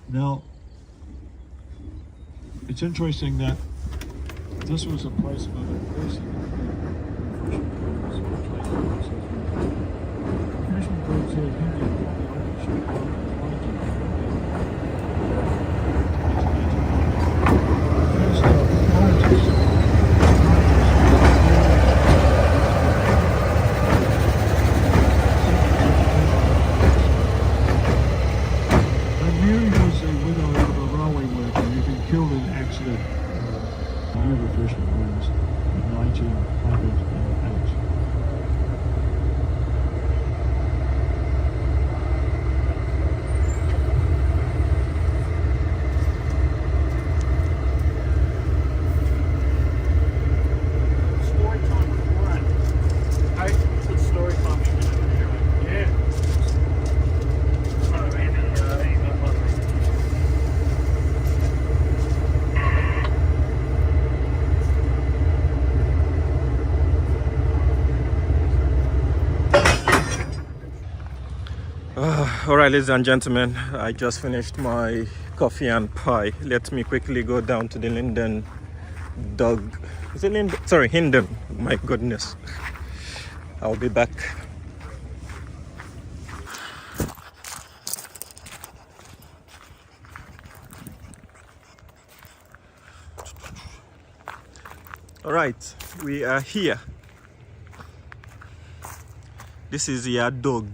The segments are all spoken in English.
Now, it's interesting that this was a place for the person. Freshman groups here in India. All right, ladies and gentlemen, I just finished my coffee and pie. Let me quickly go down to the Linden Dog. Is it Linden? Sorry, Hinden. My goodness. I'll be back. All right, we are here. This is your dog.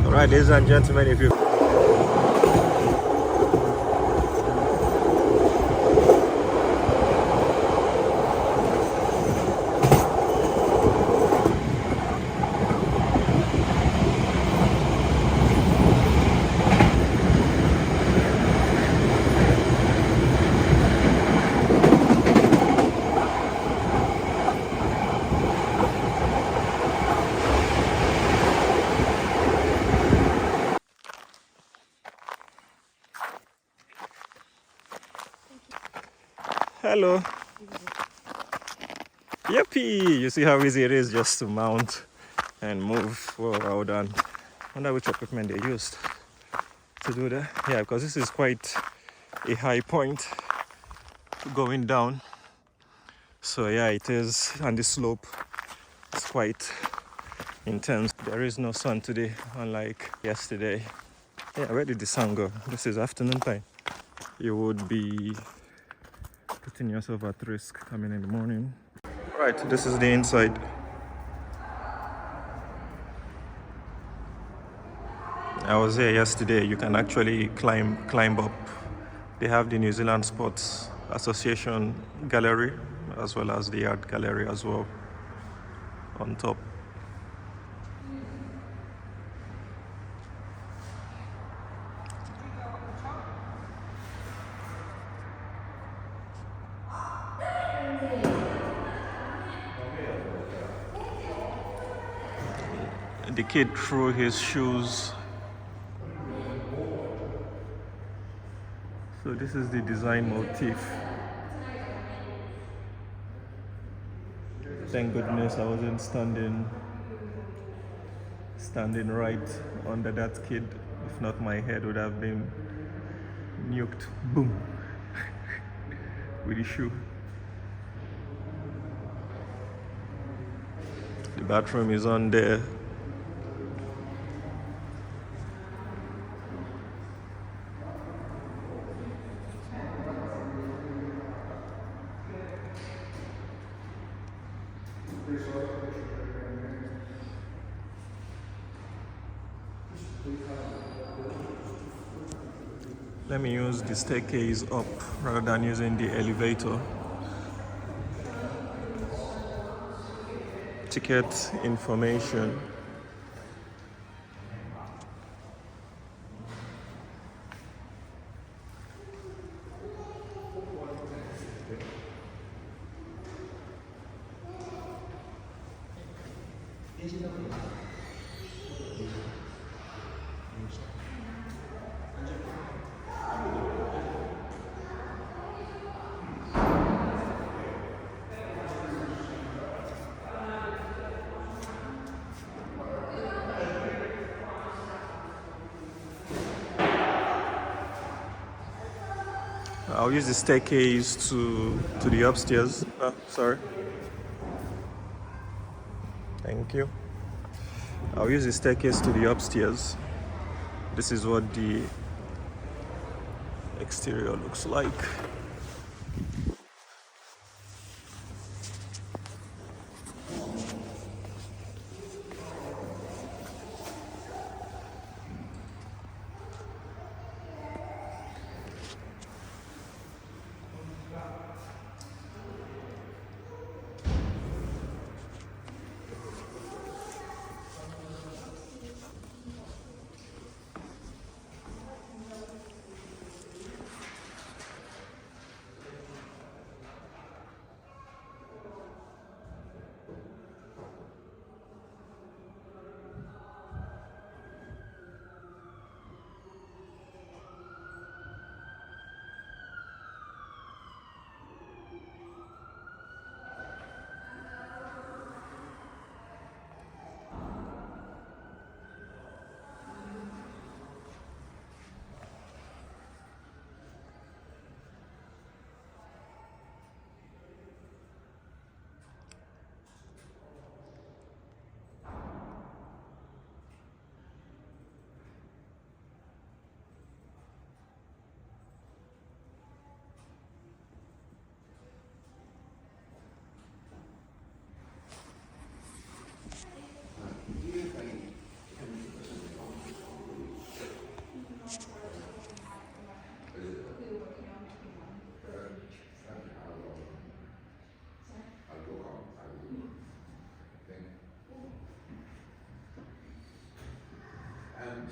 Alright, ladies and gentlemen, if you hello. Yippee! You see how easy it is just to mount and move. Well done. I wonder which equipment they used to do that. Yeah, because this is quite a high point going down. So yeah, it is, and the slope is quite intense. There is no sun today, unlike yesterday. Yeah, where did the sun go? This is afternoon time. You would be putting yourself at risk coming in the morning. Right, this is the inside. I was here yesterday. You can actually climb up. They have the New Zealand Sports Association gallery as well as the art gallery as well on top. The kid threw his shoes. So this is the design motif. Thank goodness I wasn't standing right under that kid. If not, my head would have been nuked. Boom. With the shoe. The bathroom is on there. Let me use the staircase up rather than using the elevator. Ticket information. I'll use the staircase to the upstairs. Sorry. Thank you. I'll use the staircase to the upstairs. This is what the exterior looks like.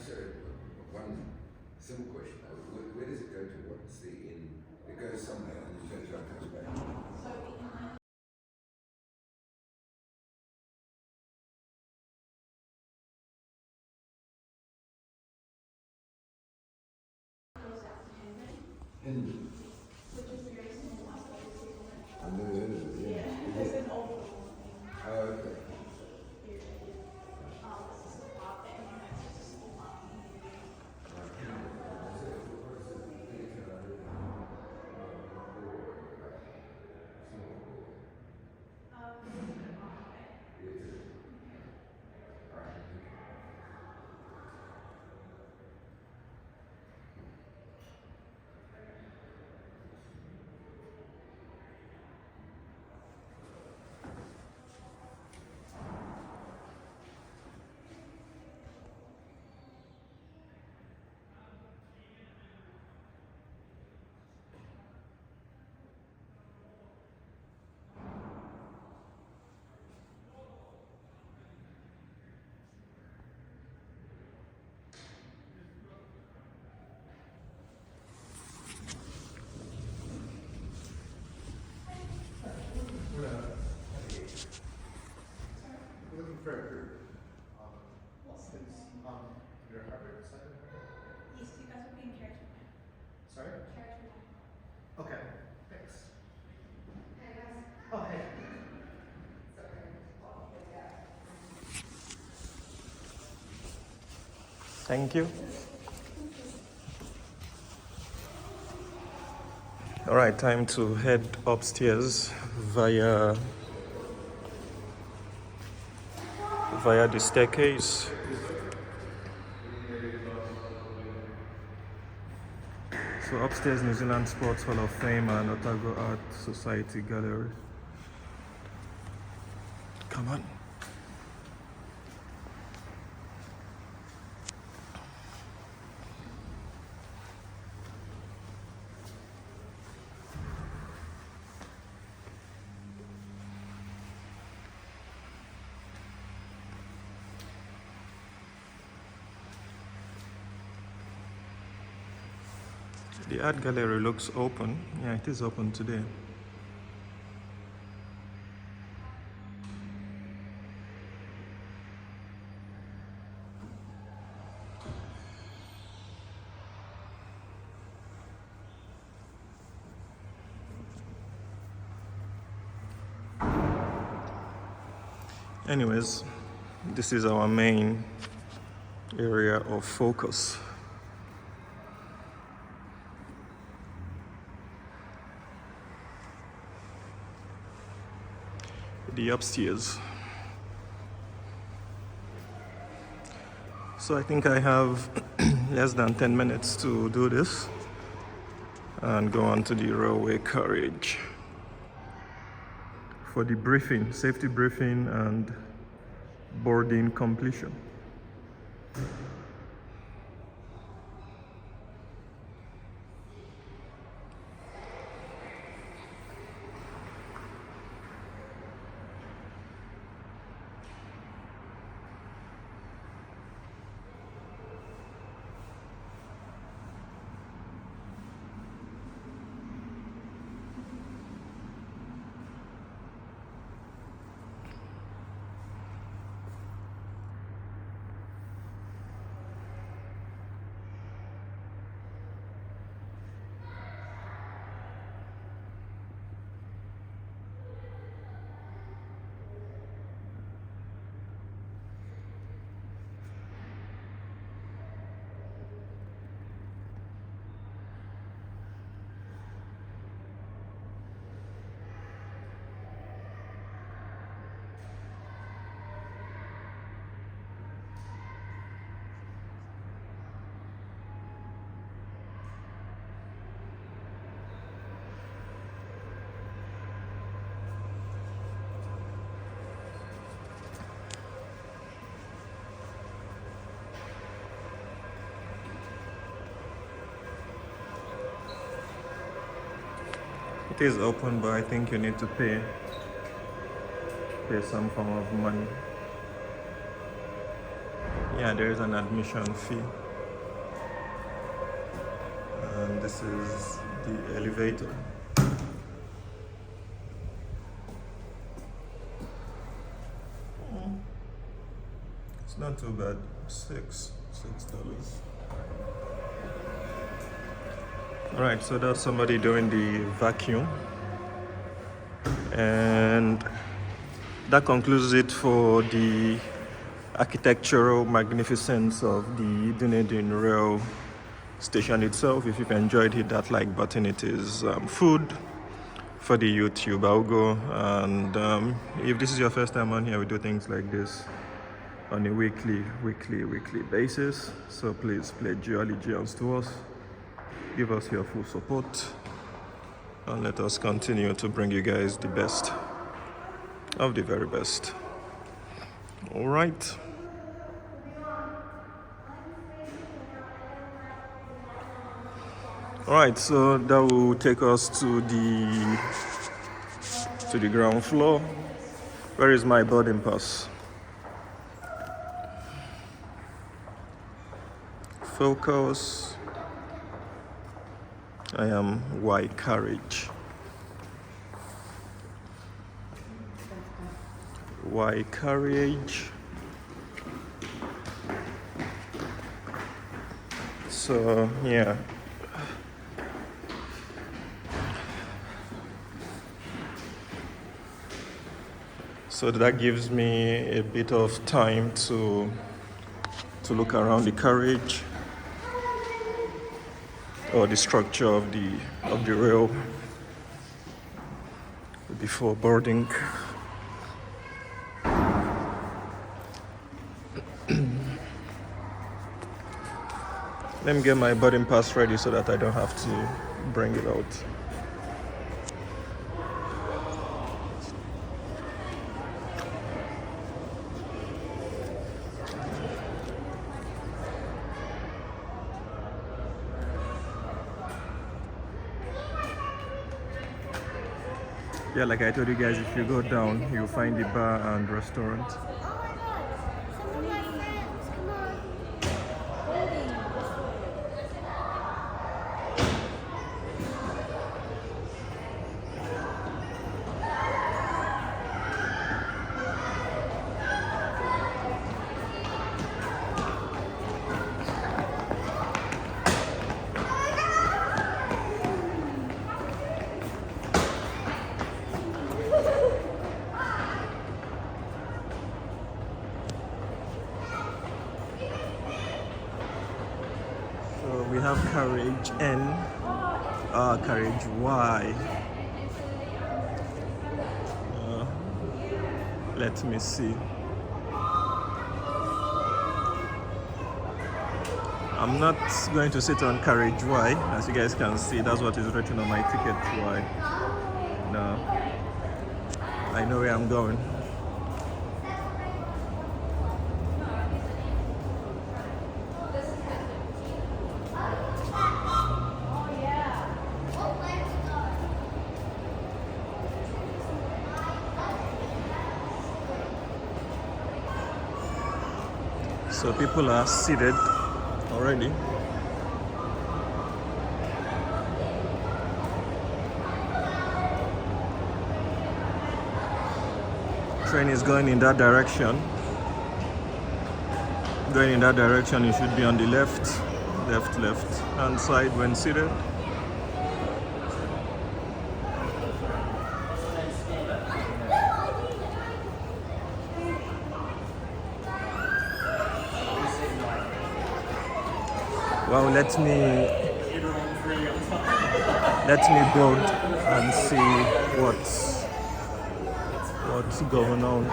So, one simple question: where does it go to? What's the end? It goes somewhere and then turns around and comes back. Hendon. I've never heard of it. Yeah. Is it? Oh, okay. Thank you. All right, time to head upstairs via the staircase. So upstairs, New Zealand Sports Hall of Fame and Otago Art Society Gallery. Come on. The art gallery looks open. Yeah, it is open today. Anyways, this is our main area of focus. The upstairs. So I think I have less than 10 minutes to do this and go on to the railway carriage for the briefing, safety briefing and boarding completion. It is open, but I think you need to pay some form of money. Yeah, there is an admission fee. And this is the elevator. It's not too bad. $6. All right, so that's somebody doing the vacuum, and that concludes it for the architectural magnificence of the Dunedin Rail station itself. If you've enjoyed, hit that like button. It is food for the YouTube algo, and if this is your first time on here, we do things like this on a weekly basis. So please pledge your allegiance to us. Give us your full support and let us continue to bring you guys the best of the very best. All right. All right, so that will take us to the ground floor. Where is my boarding pass? Focus. I am Y carriage. Y carriage. So yeah. So that gives me a bit of time to to look around the carriage or the structure of the rail before boarding. Let me get my boarding pass ready so that I don't have to bring it out. Yeah, like I told you guys, if you go down, you'll find the bar and restaurant. We have carriage N, carriage Y. Let me see. I'm not going to sit on carriage Y, as you guys can see. That's what is written on my ticket, Y. No, I know where I'm going. So people are seated already. Train is going in that direction. Going in that direction, you should be on the left hand side when seated. Well, let me board and see what's going on.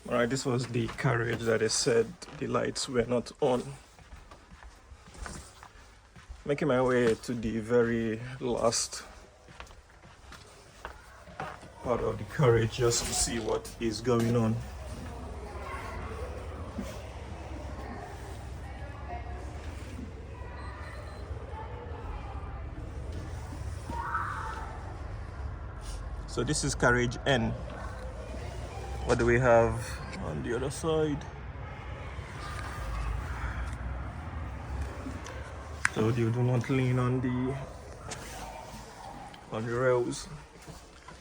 Alright, this was the carriage that I said the lights were not on. Making my way to the very last part of the carriage just to see what is going on. So this is carriage N. What do we have on the other side? So you do not lean on the rails.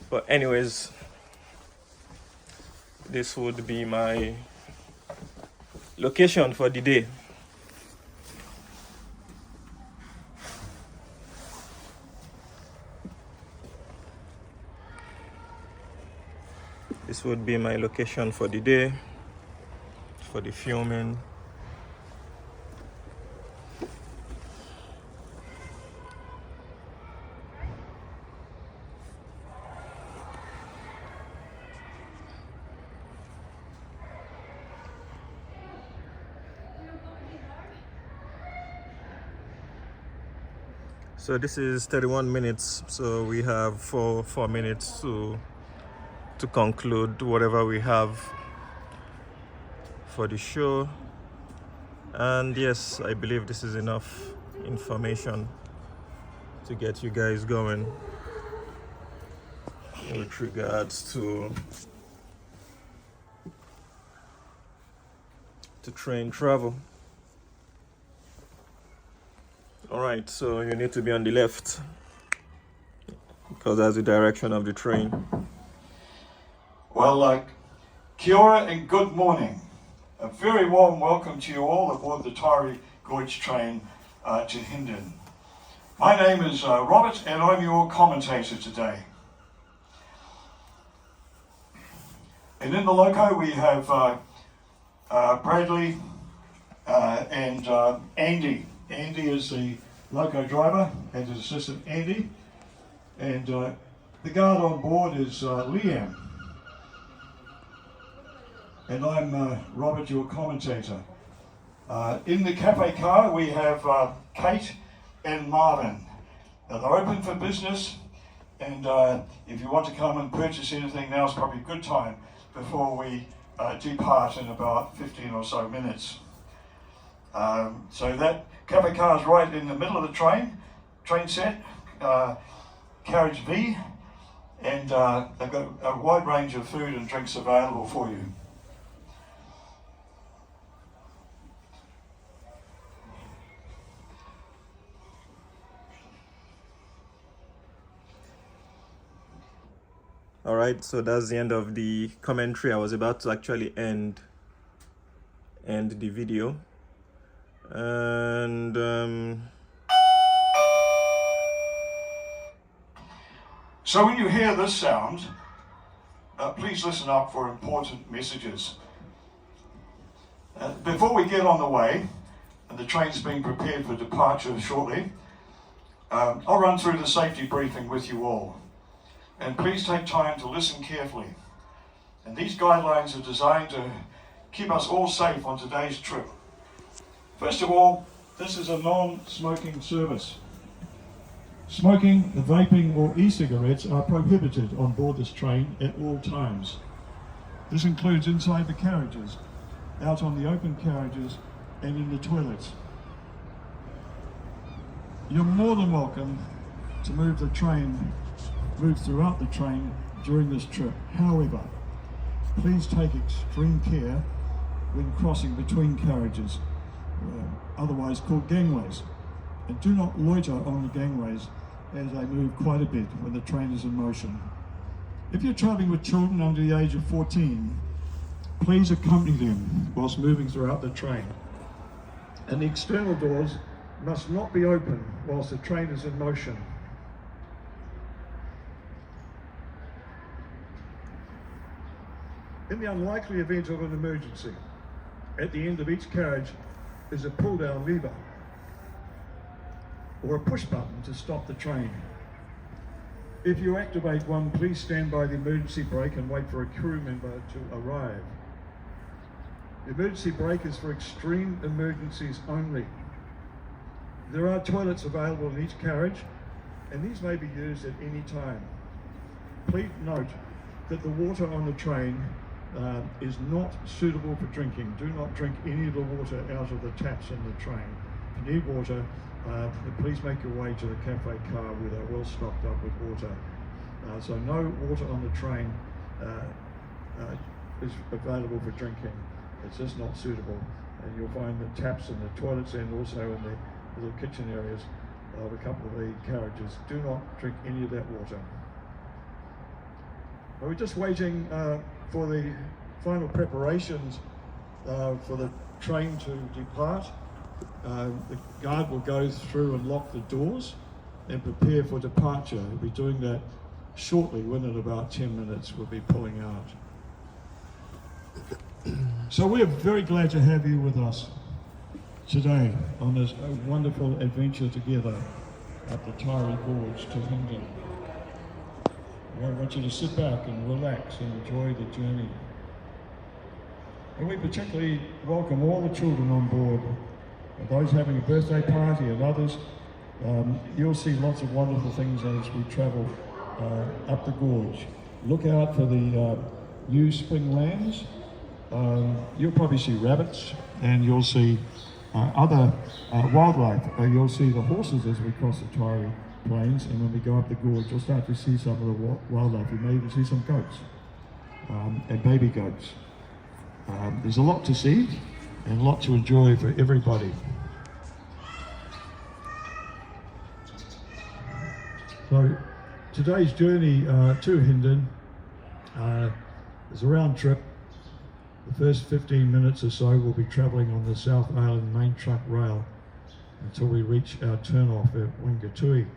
But anyways, this would be my location for the day. This would be my location for the day, for the filming. So this is 31 minutes, so we have four minutes to conclude whatever we have for the show. And yes, I believe this is enough information to get you guys going with regards to train travel. All right, so you need to be on the left because that's the direction of the train. Well, kia ora and good morning. A very warm welcome to you all aboard the Taiere Gorge train to Dunedin. My name is Robert and I'm your commentator today. And in the loco we have Bradley and Andy. Andy is the loco driver and his assistant Andy. And the guard on board is Liam. And I'm Robert, your commentator. In the cafe car we have Kate and Marvin. Now, they're open for business, and if you want to come and purchase anything, now's probably a good time before we depart in about 15 or so minutes. So that cafe car is right in the middle of the train set, carriage V, and they've got a wide range of food and drinks available for you. All right, so that's the end of the commentary. I was about to actually end the video, and so when you hear this sound, please listen up for important messages. Before we get on the way, and the train's being prepared for departure shortly, I'll run through the safety briefing with you all. And please take time to listen carefully. And these guidelines are designed to keep us all safe on today's trip. First of all, this is a non-smoking service. Smoking, vaping or e-cigarettes are prohibited on board this train at all times. This includes inside the carriages, out on the open carriages and in the toilets. You're more than welcome to move throughout the train during this trip. However, please take extreme care when crossing between carriages, otherwise called gangways, and do not loiter on the gangways as they move quite a bit when the train is in motion. If you're travelling with children under the age of 14, please accompany them whilst moving throughout the train. And the external doors must not be open whilst the train is in motion. In the unlikely event of an emergency, at the end of each carriage is a pull-down lever or a push button to stop the train. If you activate one, please stand by the emergency brake and wait for a crew member to arrive. The emergency brake is for extreme emergencies only. There are toilets available in each carriage, and these may be used at any time. Please note that the water on the train is not suitable for drinking. Do not drink any of the water out of the taps in the train. If you need water, please make your way to the cafe car where they're well stocked up with water. So no water on the train is available for drinking. It's just not suitable. And you'll find the taps in the toilets and also in the little kitchen areas of a couple of the carriages. Do not drink any of that water. We're just waiting for the final preparations for the train to depart. The guard will go through and lock the doors and prepare for departure. We'll be doing that shortly. Within about 10 minutes we'll be pulling out. So we're very glad to have you with us today on this wonderful adventure together up the Taiere Gorge to Dunedin. I want you to sit back and relax and enjoy the journey. And we particularly welcome all the children on board, and those having a birthday party and others. You'll see lots of wonderful things as we travel up the gorge. Look out for the new spring lambs you'll probably see rabbits, and you'll see other wildlife. You'll see the horses as we cross the Taiere Plains, and when we go up the gorge, you'll start to see some of the wildlife. You may even see some goats and baby goats. There's a lot to see and a lot to enjoy for everybody. So today's journey to Hindon is a round trip. The first 15 minutes or so we'll be travelling on the South Island main truck rail until we reach our turn-off at Wingatui.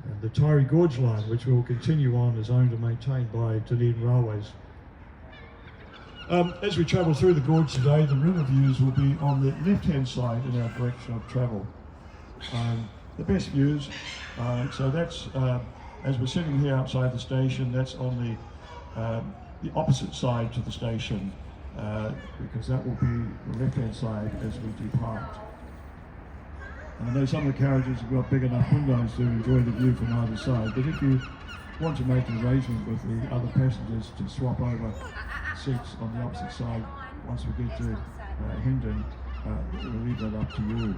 And the Taiere Gorge line, which we will continue on, is owned and maintained by Dunedin Railways. As we travel through the gorge today, the river views will be on the left-hand side in our direction of travel. The best views, so that's, as we're sitting here outside the station, that's on the opposite side to the station, because that will be the left-hand side as we depart. I know some of the carriages have got big enough windows to enjoy the view from either side, but if you want to make an arrangement with the other passengers to swap over seats on the opposite side once we get to Hindon, we'll leave that up to you.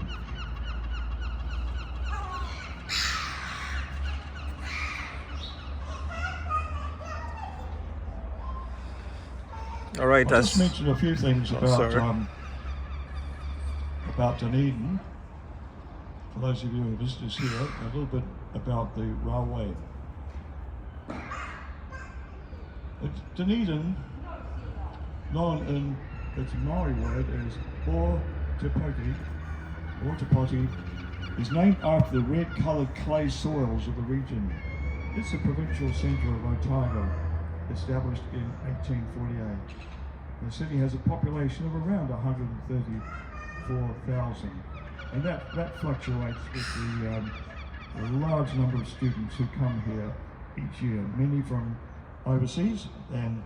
All right, I'll just mention a few things about Dunedin. For those of you who are visitors here, a little bit about the railway. Dunedin, known in its Maori word as Ōtepoti, is named after the red-coloured clay soils of the region. It's the provincial centre of Otago, established in 1848. The city has a population of around 134,000, and that fluctuates with the large number of students who come here each year, many from overseas and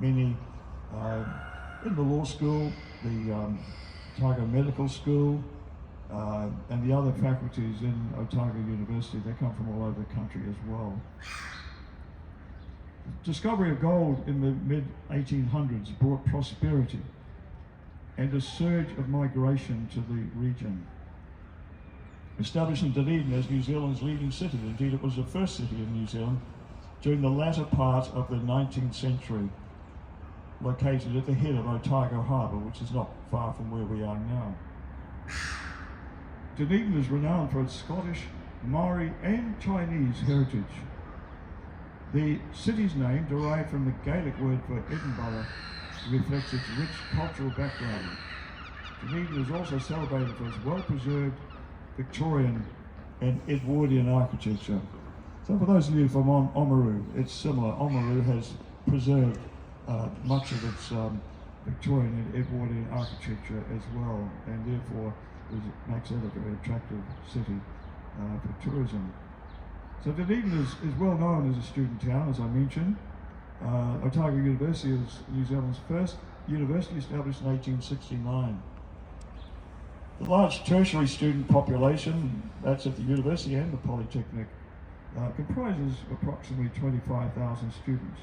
many in the law school, the Otago Medical School, and the other faculties in Otago University. They come from all over the country as well. Discovery of gold in the mid-1800s brought prosperity and a surge of migration to the region. Establishing Dunedin as New Zealand's leading city, indeed it was the first city in New Zealand during the latter part of the 19th century, located at the head of Otago Harbour, which is not far from where we are now. Dunedin is renowned for its Scottish, Maori and Chinese heritage. The city's name, derived from the Gaelic word for Edinburgh, reflects its rich cultural background. Dunedin is also celebrated for its well-preserved Victorian and Edwardian architecture. So for those of you from Oamaru, it's similar. Oamaru has preserved much of its Victorian and Edwardian architecture as well, and therefore makes it a very attractive city for tourism. So Dunedin is well known as a student town, as I mentioned. Otago University is New Zealand's first university, established in 1869. The large tertiary student population, that's at the university and the Polytechnic, comprises approximately 25,000 students,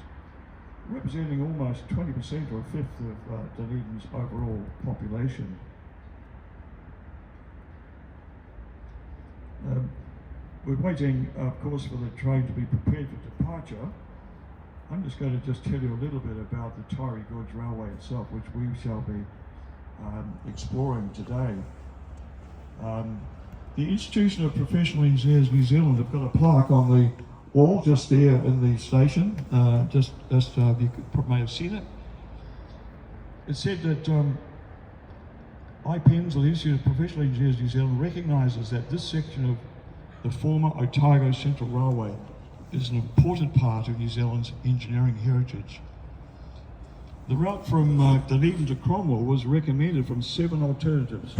representing almost 20% or a fifth of Dunedin's overall population. We're waiting, of course, for the train to be prepared for departure. I'm just going to tell you a little bit about the Taiere Gorge Railway itself, which we shall be exploring today. The Institution of Professional Engineers New Zealand have got a plaque on the wall just there in the station. You may have seen it. It said that IPENZ, or the Institute of Professional Engineers New Zealand, recognises that this section of the former Otago Central Railway is an important part of New Zealand's engineering heritage. The route from Dunedin to Cromwell was recommended from 7 alternatives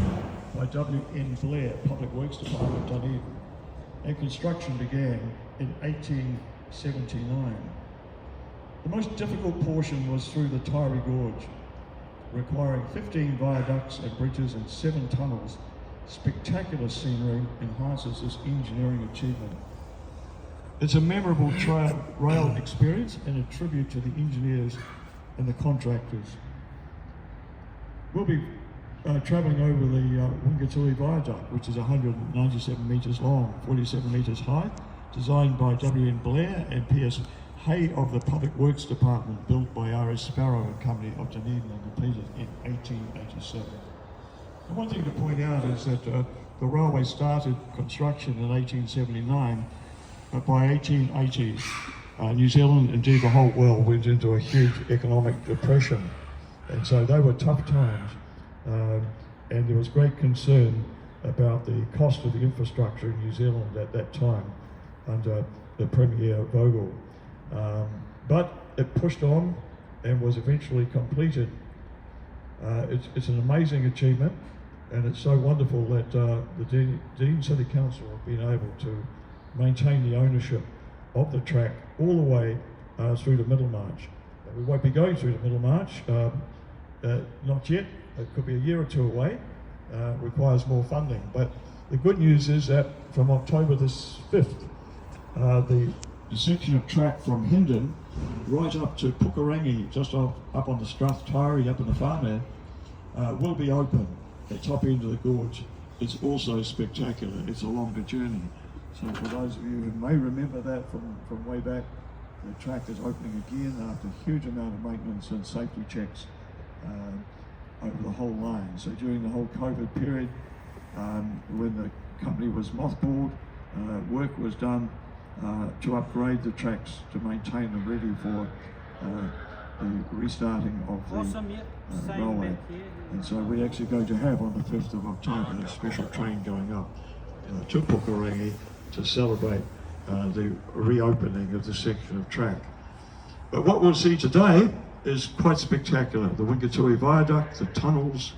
by W.N. Blair, Public Works Department, Dunedin, and construction began in 1879. The most difficult portion was through the Taiere Gorge, requiring 15 viaducts and bridges and 7 tunnels. Spectacular scenery enhances this engineering achievement. It's a memorable rail experience and a tribute to the engineers and the contractors We'll be travelling over the Wingatui Viaduct, which is 197 metres long, 47 metres high, designed by W.N. Blair and P.S. Hay of the Public Works Department, built by R.S. Sparrow and Company of Dunedin and completed in 1887. And one thing to point out is that the railway started construction in 1879, but by 1880, New Zealand, indeed the whole world, went into a huge economic depression. And so they were tough times, and there was great concern about the cost of the infrastructure in New Zealand at that time under the Premier Vogel. But it pushed on and was eventually completed. It's an amazing achievement, and it's so wonderful that the Dunedin City Council have been able to maintain the ownership of the track all the way through to Middlemarch. We won't be going through to Middlemarch, not yet. It could be a year or two away. Requires more funding. But the good news is that from October the 5th, the section of track from Hendon right up to Pukerangi, just up on the Strath Taiere, up in the farmland, will be open. The top end of the gorge is also spectacular. It's a longer journey. So for those of you who may remember that from way back, the track is opening again after a huge amount of maintenance and safety checks over the whole line. So during the whole COVID period, when the company was mothballed, work was done to upgrade the tracks to maintain them ready for the restarting of the railway. And so we're actually going to have on the 5th of October a special train going up to Pukerangi to celebrate the reopening of the section of track. But what we'll see today is quite spectacular. The Wingatui Viaduct, the tunnels,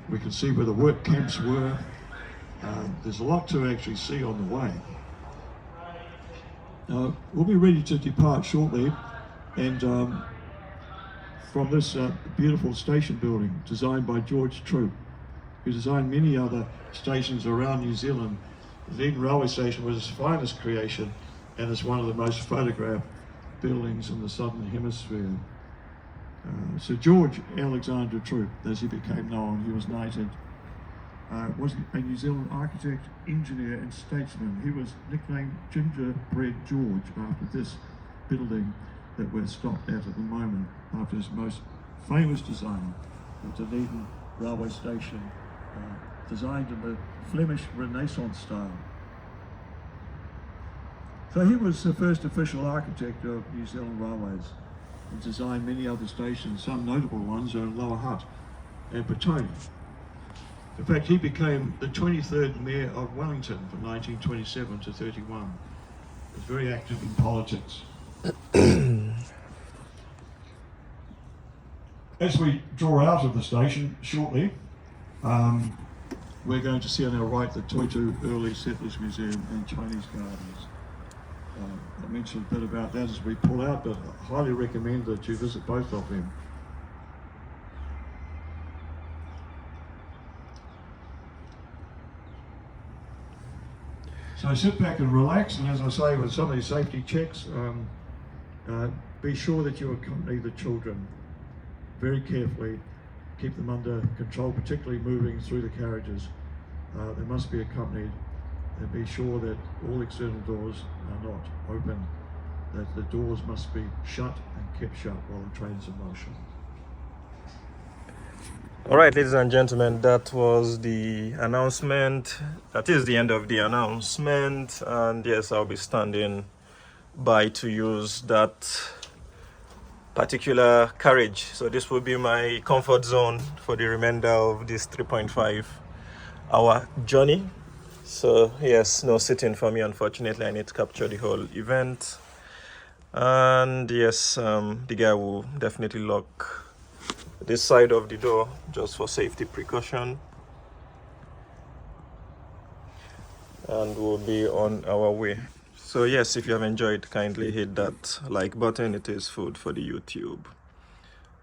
we can see where the work camps were. There's a lot to actually see on the way. We'll be ready to depart shortly, and from this beautiful station building designed by George Troop, who designed many other stations around New Zealand. The Dunedin Railway Station was his finest creation, and is one of the most photographed buildings in the Southern Hemisphere. Sir George Alexander Troop, as he became known, he was knighted, was a New Zealand architect, engineer and statesman. He was nicknamed Gingerbread George after this building that we're stopped at the moment, after his most famous design, the Dunedin Railway Station, designed in the Flemish Renaissance style. So he was the first official architect of New Zealand Railways. He designed many other stations. Some notable ones are Lower Hutt and Petone. In fact, he became the 23rd Mayor of Wellington from 1927 to 31. He was very active in politics. As we draw out of the station shortly, we're going to see on our right the Toitu Early Settlers Museum and Chinese Gardens. I mentioned a bit about that as we pull out, but I highly recommend that you visit both of them. So sit back and relax, and as I say, with some of these safety checks, be sure that you accompany the children very carefully, keep them under control, particularly moving through the carriages. They must be accompanied, and be sure that all external doors are not open, that the doors must be shut and kept shut while the train's in motion. All right, ladies and gentlemen, that was the announcement. That is the end of the announcement, and yes, I'll be standing by to use that particular carriage. So this will be my comfort zone for the remainder of this 3.5-hour journey. So yes, no sitting for me, unfortunately. I need to capture the whole event. And yes, the guy will definitely lock this side of the door just for safety precaution, and we'll be on our way. So yes, if you have enjoyed, kindly hit that like button. It is food for the YouTube.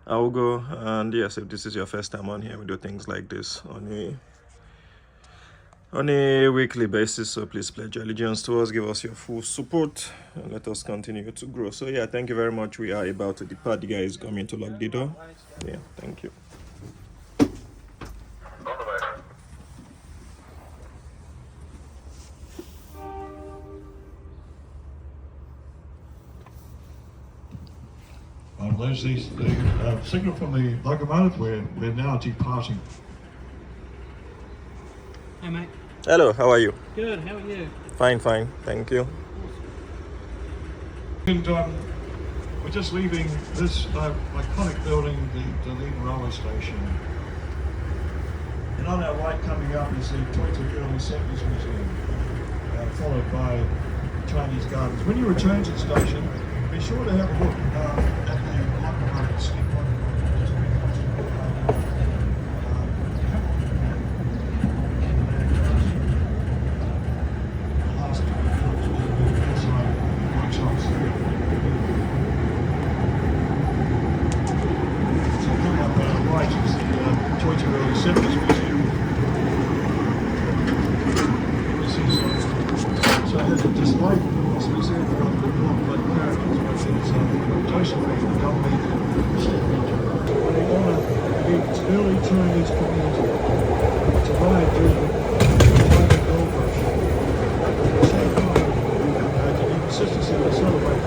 I'll go, and yes, if this is your first time on here, we do things like this on a weekly basis, so please pledge your allegiance to us, give us your full support, and let us continue to grow. So yeah, thank you very much. We are about to depart. The guy is coming to lock the door. Yeah, thank you. And there's the signal from the locomotive. We're now departing. Hey mate. Hello, how are you? Good, how are you? Fine, fine, thank you. And we're just leaving this iconic building, the Dunedin Railway Station. And on our right coming up is the Taiere Early Settlers Museum, followed by Chinese Gardens. When you return to the station, be sure to have a look at the locomotive, steam locomotive, just because early Chinese community to ride during the Taiere Gorge. At the same time, to the consistency to celebrate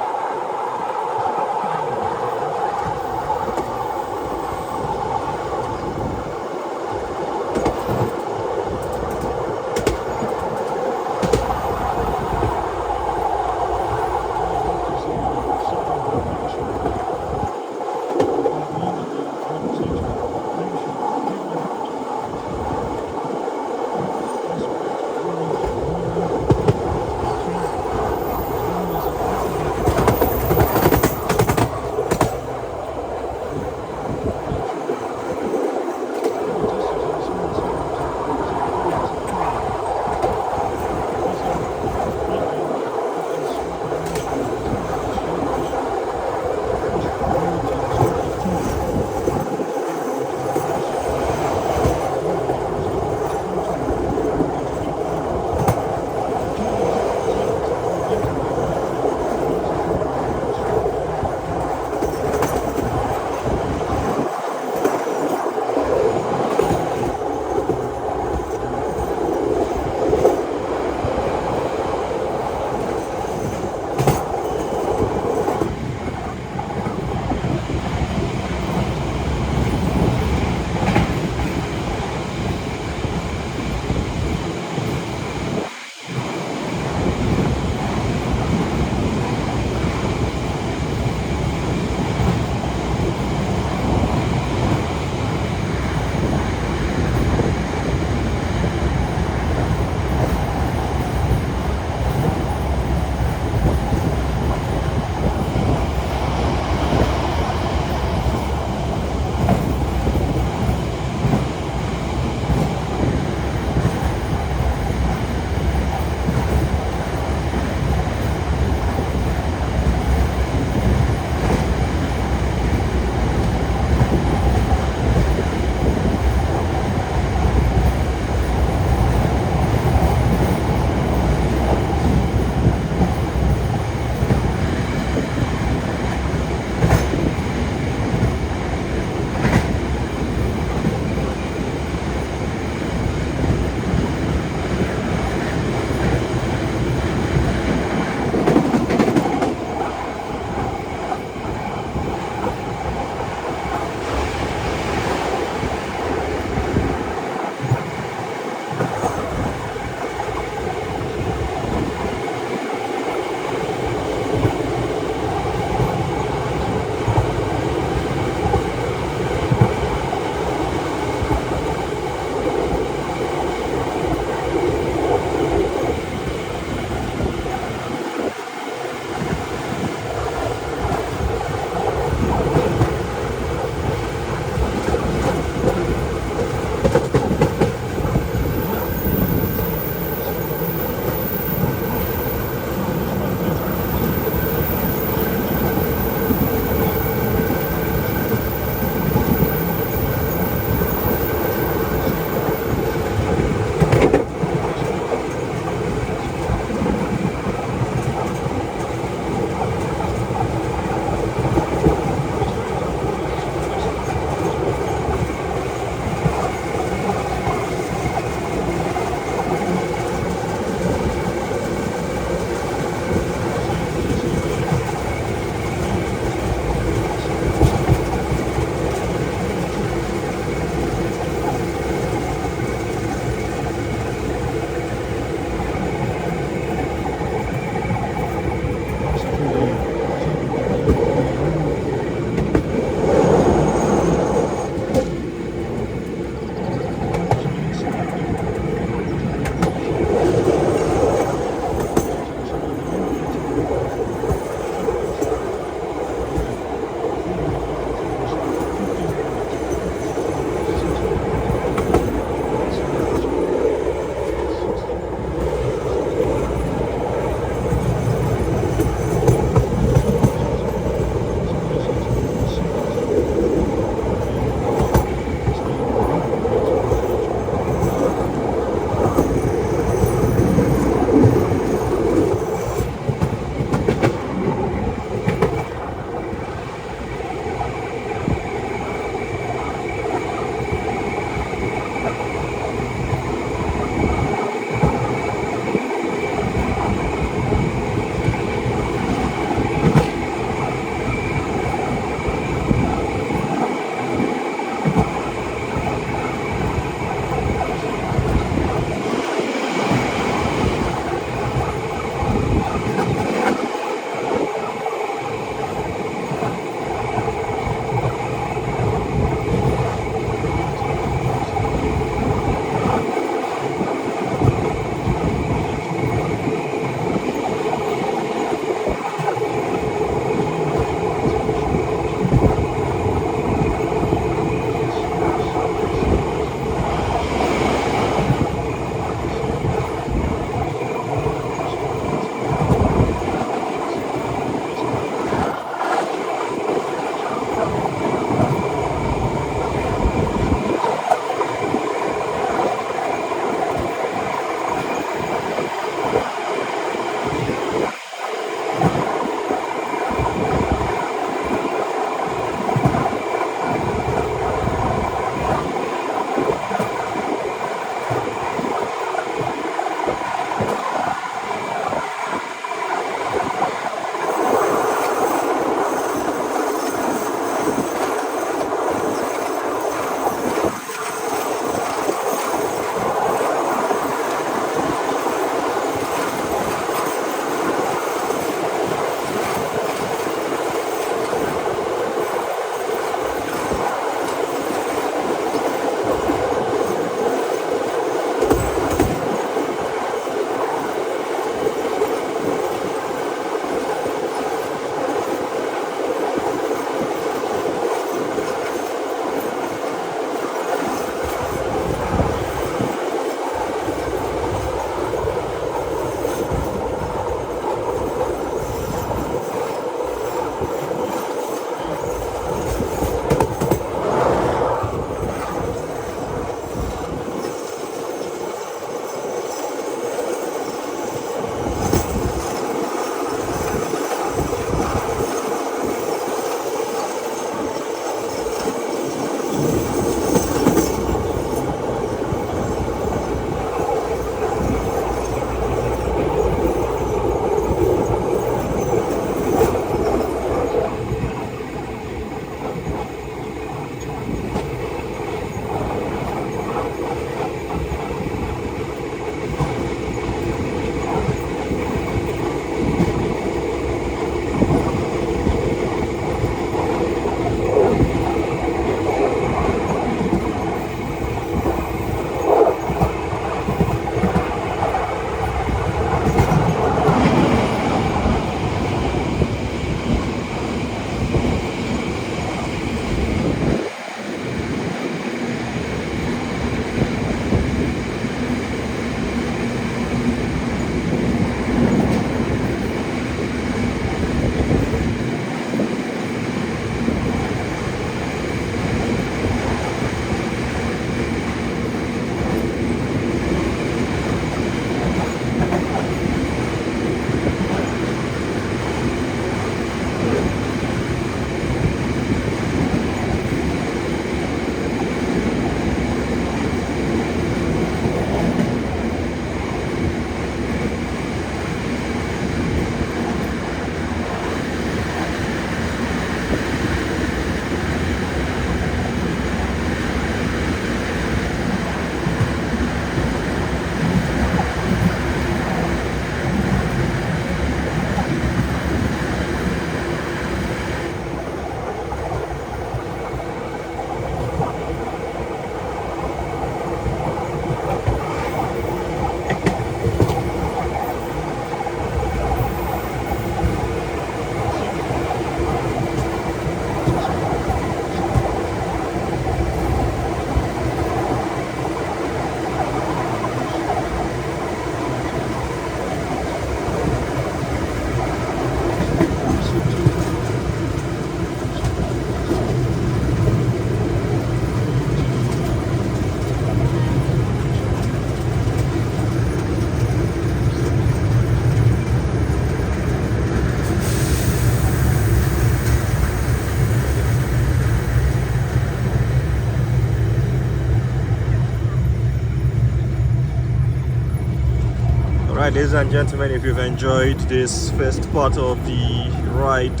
Alright, ladies and gentlemen, if you've enjoyed this first part of the ride,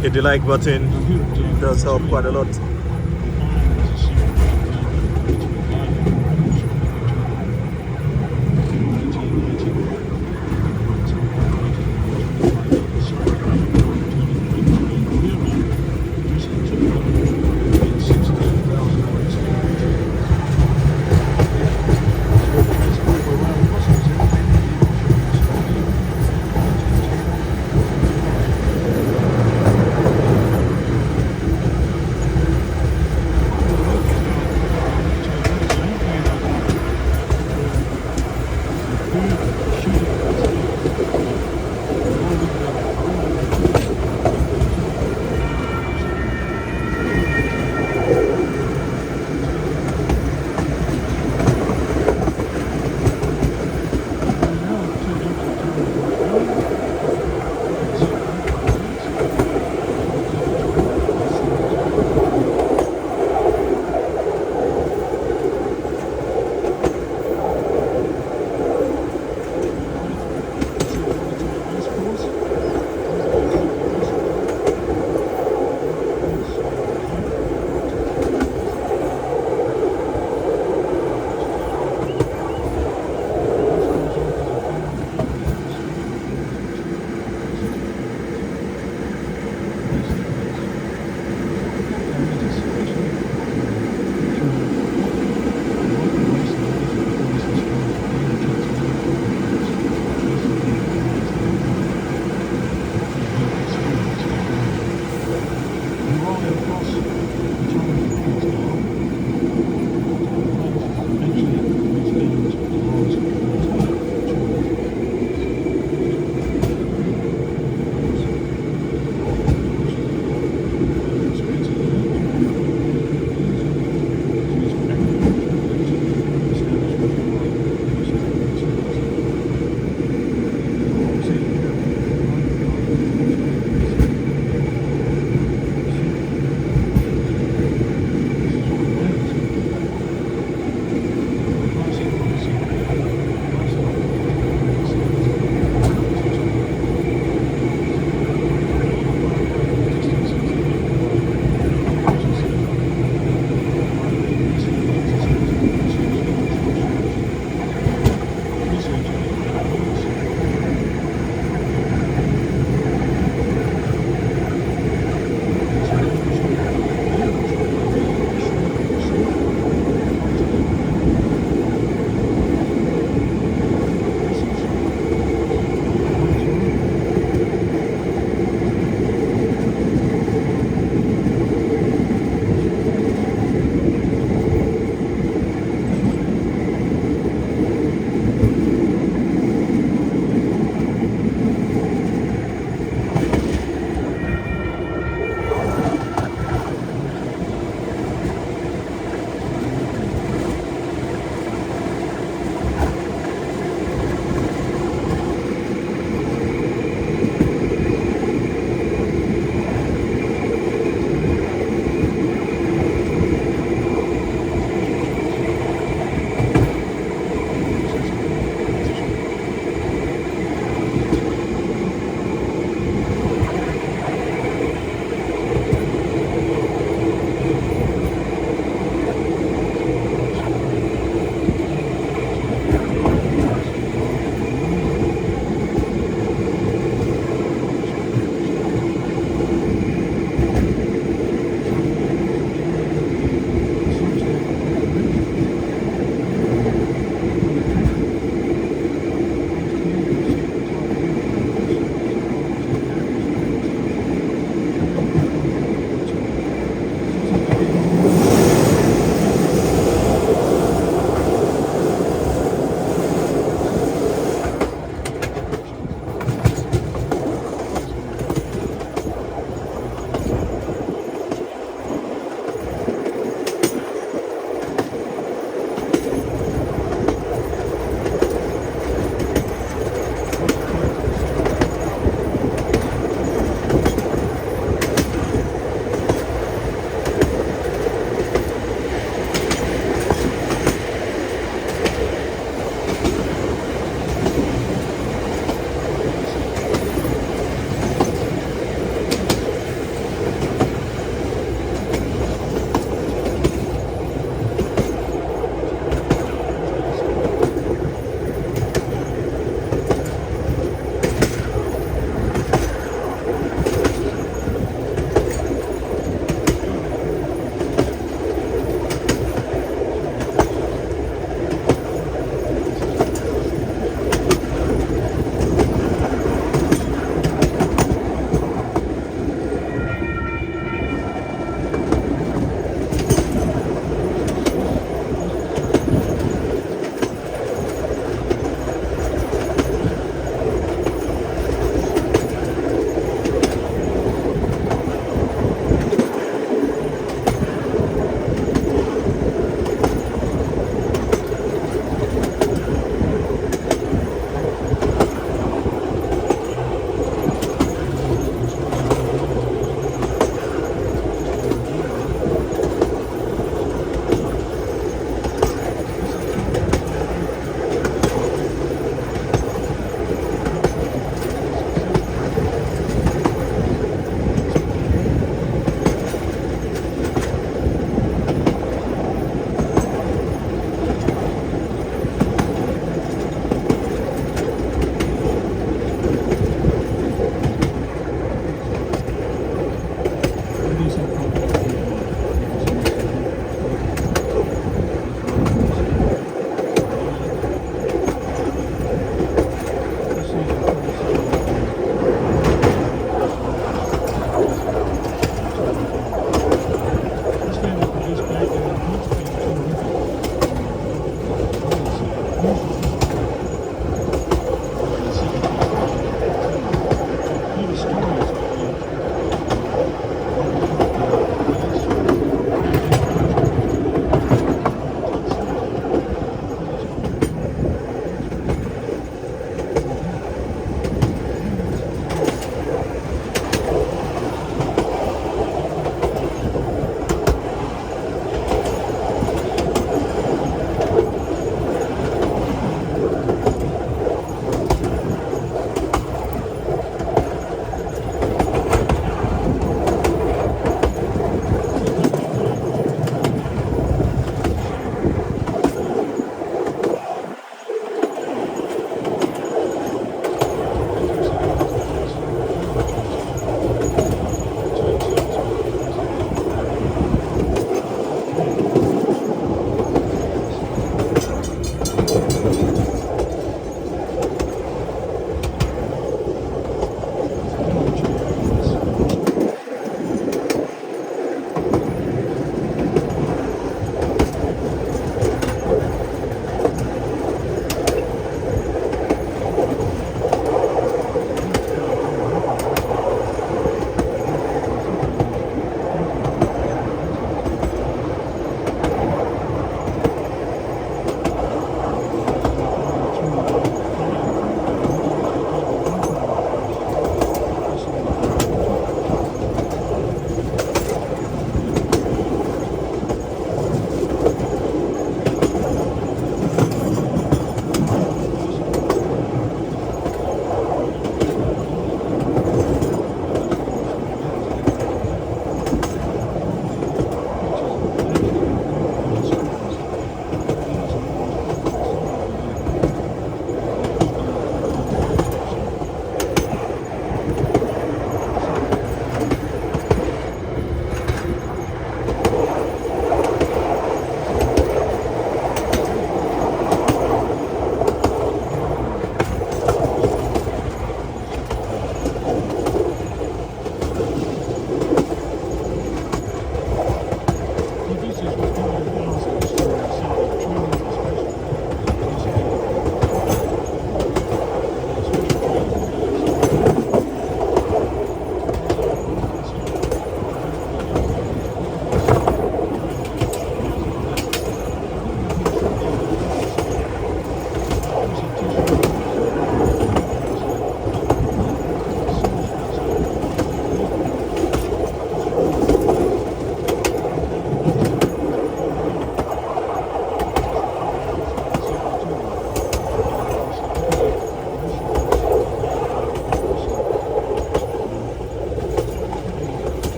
hit the like button. It does help quite a lot.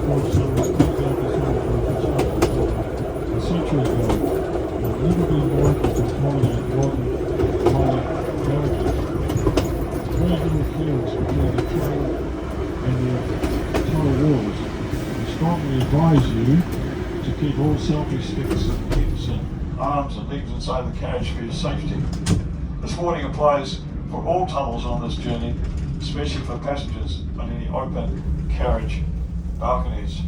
brought tunnels deep down the tunnel were constructed a century ago. They've never been workers to accommodate modern mining garages. Very little clearance between the train and the tunnel walls. We strongly advise you to keep all selfie sticks and pins and arms and legs inside the carriage for your safety. This warning applies for all tunnels on this journey, especially for passengers on any open carriage balconies.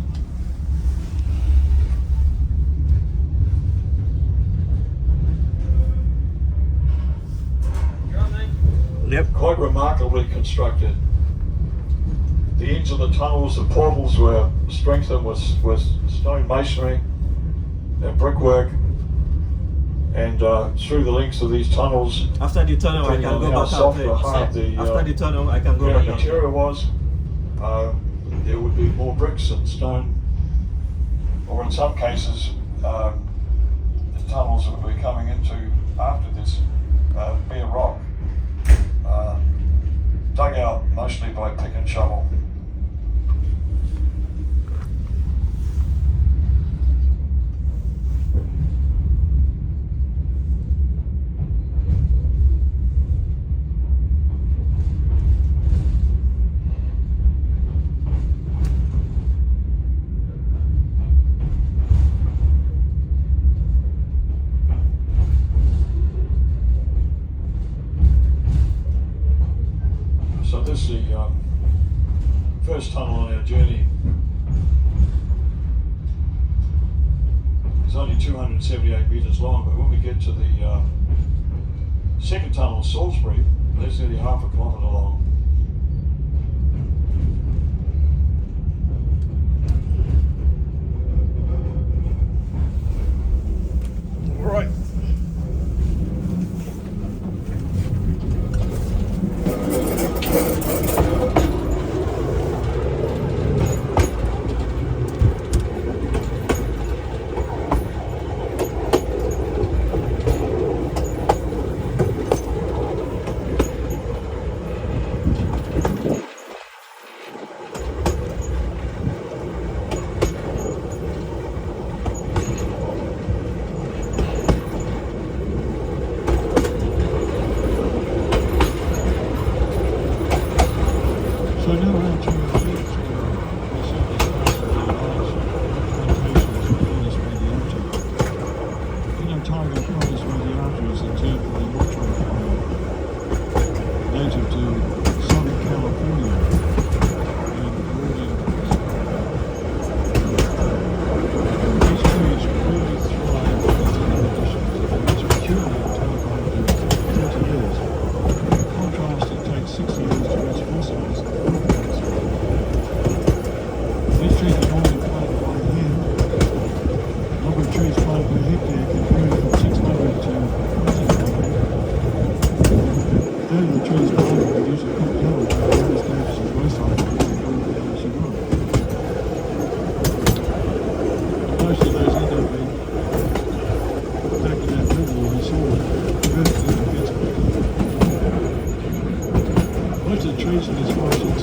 Yep. Quite remarkably constructed. The ends of the tunnels, the portals were strengthened with stone masonry and brickwork, and through the lengths of these tunnels, After the tunnel, I depending can on go how back soft out or hard there. the After the tunnel, I can go back out. material was, there would be more bricks and stone, or in some cases, the tunnels that we're coming into after this bare rock, dug out mostly by pick and shovel. So this is the first tunnel on our journey. It's only 278 metres long, but when we get to the second tunnel, Salisbury, that's nearly half a kilometre long. Right. So now we're on to the fields. Taiere Gorge radiata is the term for the water native to Southern California and northern. These trees really thrive in conditions. It's peculiar to about 30 years. In contrast, it takes 60 years to reach fossils. These trees are normally planted by hand. The number of trees planted per hectare can vary from 600 to 1,400. Then the trees planted with use of cut coverage at various stages of growth cycle before they actually grow. Most of those end up being back in that river where we saw vertically against it. Most of the trees in this forest are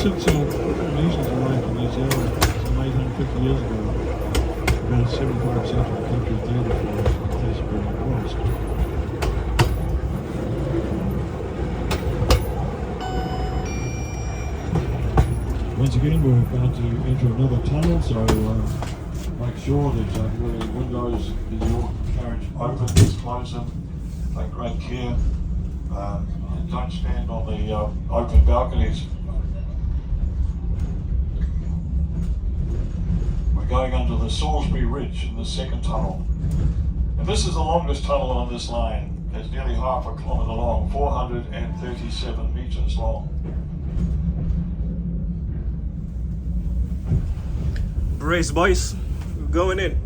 since Polynesians arrived in New Zealand some 850 years ago, about 75% of the country is native forest and 30% forest. Once again, we're about to enter another tunnel, so make sure that the windows in your carriage open, just close them, take great care, and don't stand on the open balconies. Going under the Salisbury Ridge in the second tunnel. And this is the longest tunnel on this line. It's nearly half a kilometre long, 437 metres long. Brace, boys. We're going in.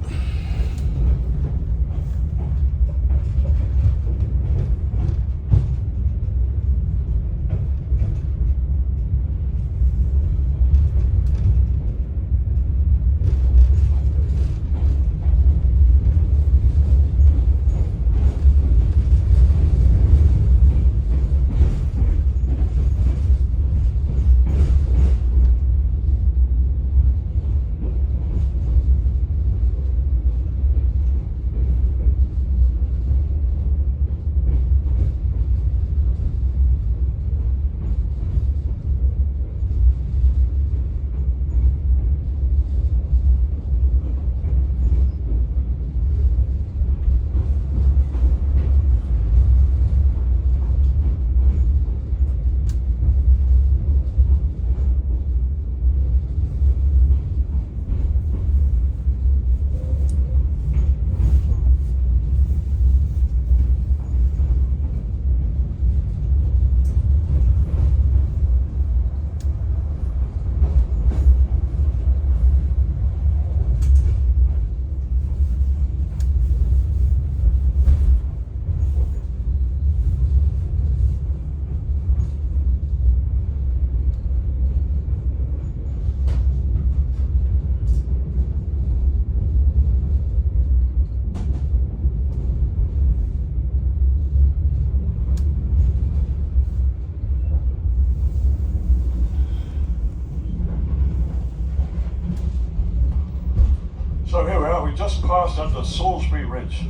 So here we are, we just passed under Salisbury Ridge.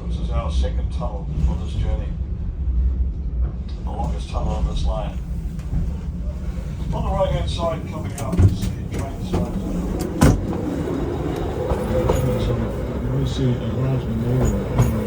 This is our second tunnel for this journey. The longest tunnel on this line. On the right hand side coming up is the train side. You will see a large memorial in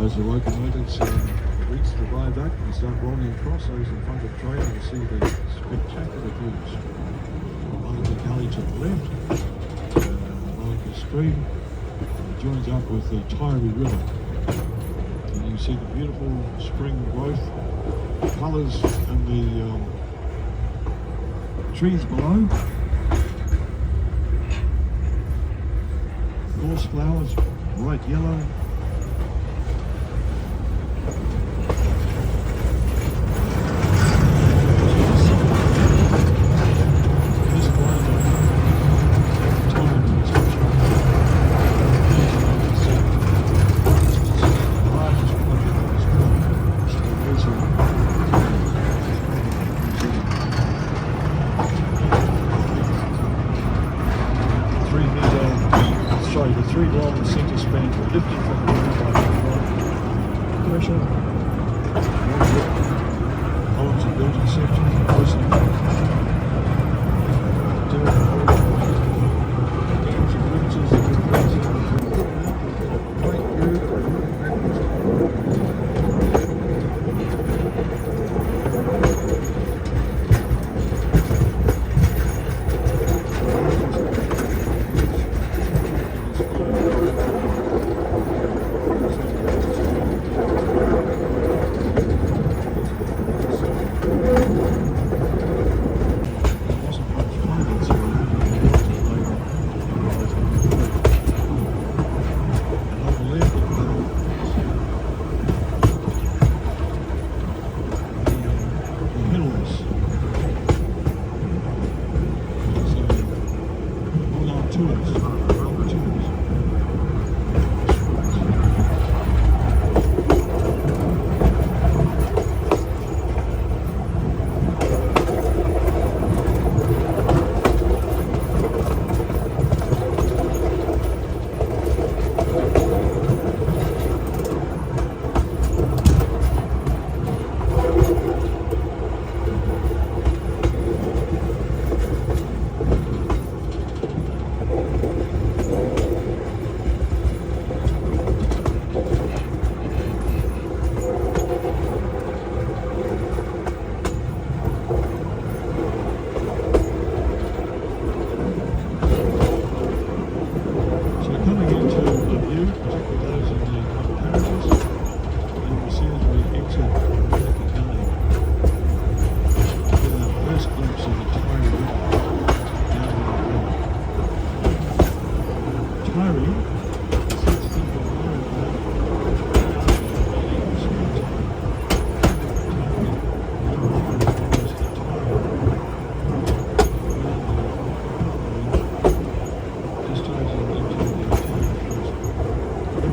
As the locomotives reach the viaduct and start rolling across, those in front of the train will see the spectacular views. Monica Gully to the left, Monica Stream joins up with the Taiere River. And you see the beautiful spring growth, colours and the trees below. Gorse flowers, bright yellow. The 3 long centre spans were lifted from the ground by hydraulic pressure. Columns and building sections closely dams and bridges and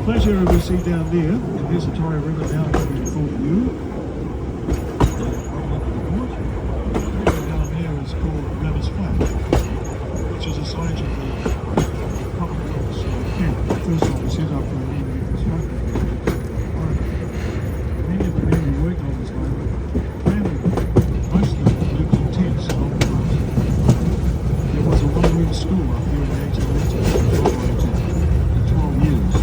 pleasure we see down there, and there's the Taiere River now coming in full view. Down here is called Rabbit's Flat, which is a site of the Commonwealth's camp. The first one was set up for the new construction. Many of the men who worked on this one, most of them lived in tents and old huts. There was a one-room school up here in the 1880s, which operated for 12 years.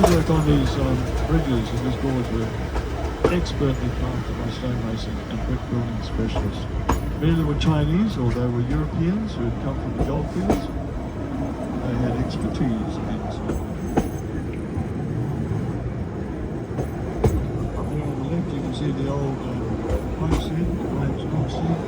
stonework on these bridges in this gorge were expertly crafted by stonemasons and brick building specialists. Many of them were Chinese, or they were Europeans who had come from the goldfields. They had expertise in stonework. Up there on the left you can see the old homestead, the Graham's homestead.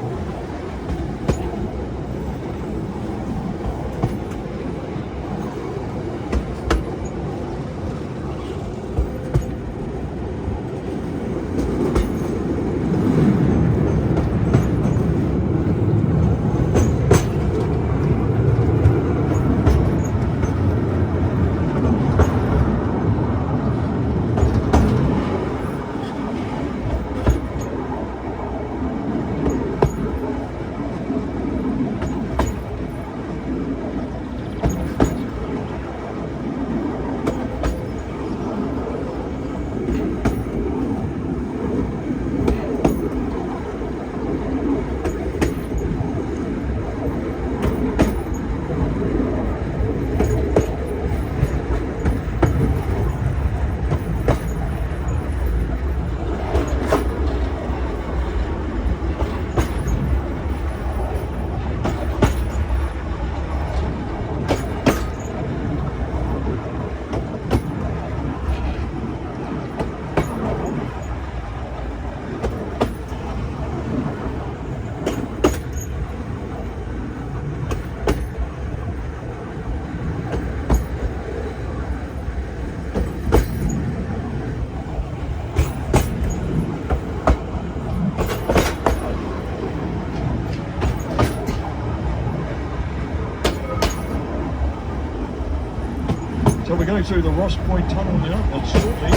So we're going through the Ross Point Tunnel now, and shortly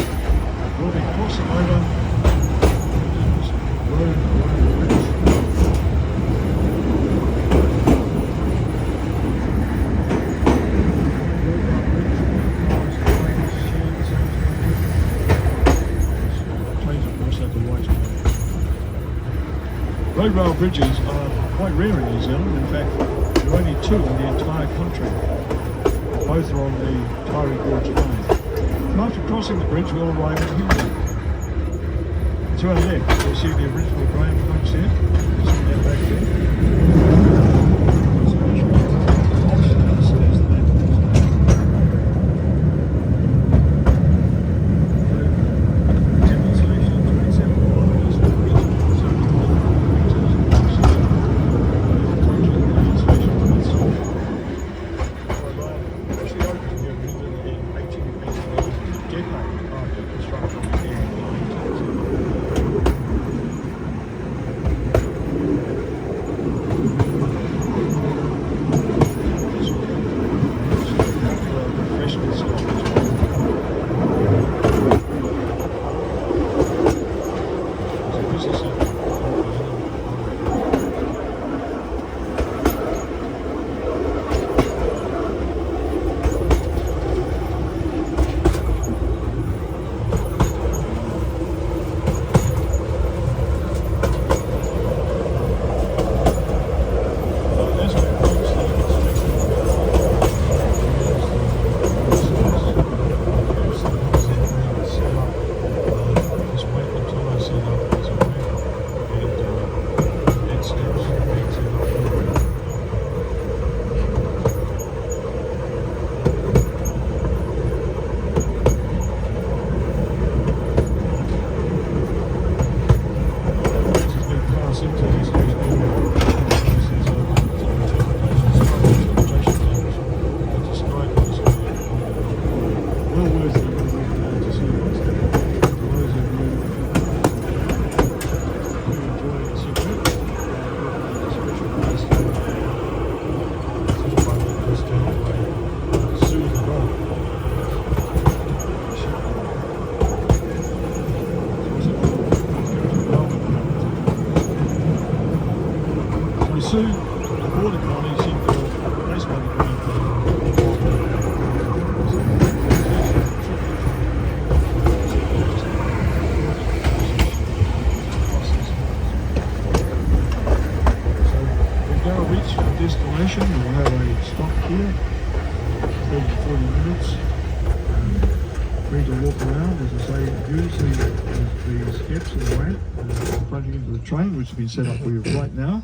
we'll be crossing over this road bridge. Road rail bridges are quite rare in New Zealand. In fact, there are only two in the entire country. Both are on the Taiere Gorge line. After crossing the bridge, we'll arrive at Wingatui. To our left, you'll see the original Graham homestead. You see that back there. Soon, the border colonies seem to replace by the green So we've now reached our destination. We'll have a stop here, 30 to 40 minutes. opportunity to walk around. As I say, use the steps and the ramp fronting into the train, which has been set up for you right now.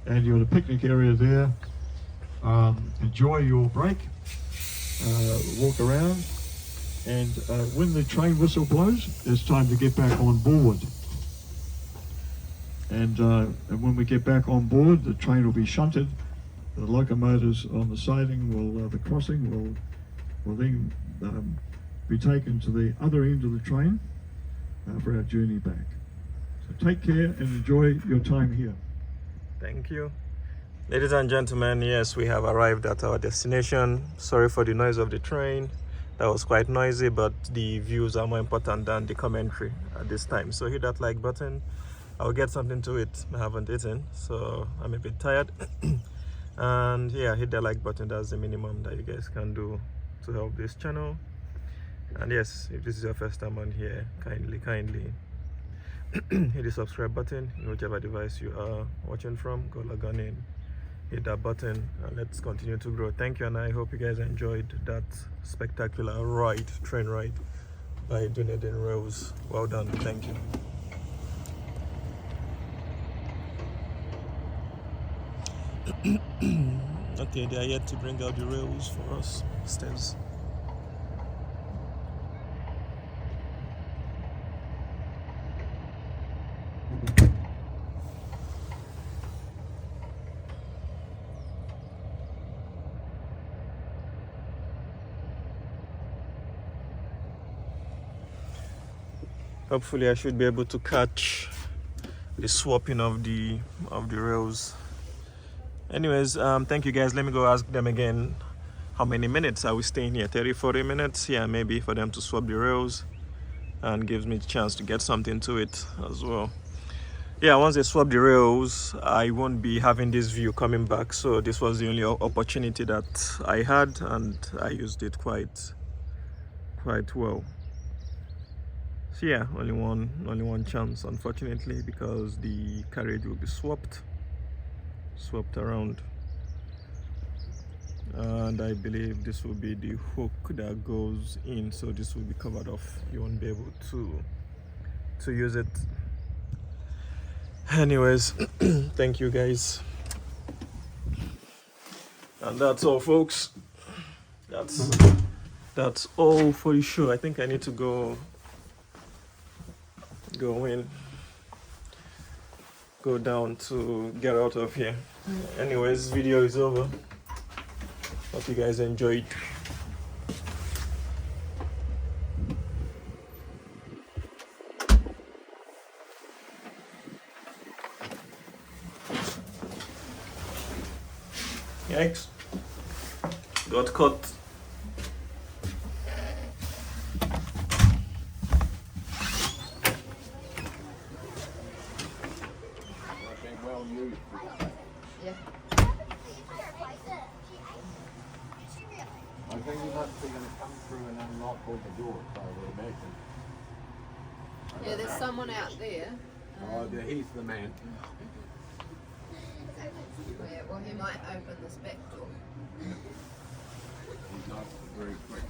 And you've got a picnic area there. Enjoy your break. Walk around. And when the train whistle blows, it's time to get back on board. And when we get back on board, the train will be shunted. The locomotives on the siding will, the crossing will then be taken to the other end of the train for our journey back. So take care and enjoy your time here. Thank you. Ladies and gentlemen, yes, we have arrived at our destination. Sorry for the noise of the train. That was quite noisy, but the views are more important than the commentary at this time. So hit that like button. I'll get something to eat. I haven't eaten, so I'm a bit tired. And yeah, hit the like button. That's the minimum that you guys can do to help this channel. And yes, if this is your first time on here, kindly hit the subscribe button in whichever device you are watching from. Go log on in, hit that button, and let's continue to grow. Thank you, and I hope you guys enjoyed that spectacular train ride by Dunedin Railways. Well done. Thank you. Okay, they are yet to bring out the rails for us. Stairs. Hopefully I should be able to catch the swapping of the rails. Anyways, thank you guys. Let me go ask them again how many minutes are we staying here. 30-40 minutes, yeah, maybe, for them to swap the rails, and gives me a chance to get something to it as well. Yeah, once they swap the rails, I won't be having this view coming back, so this was the only opportunity that I had, and I used it quite well. So yeah, only one chance, unfortunately, because the carriage will be swapped around, and I believe this will be the hook that goes in, so this will be covered off. You won't be able to use it. Anyways, thank you guys, and that's all, folks. That's all for the show. I think I need to go down to get out of here. Anyways, video is over. Hope you guys enjoyed. Yikes, got caught. Yeah. I think you must be going to come through and unlock all the doors, I would imagine. Yeah, there's someone out there. He's the man. Yeah, well, he might open this back door. He's not very quick.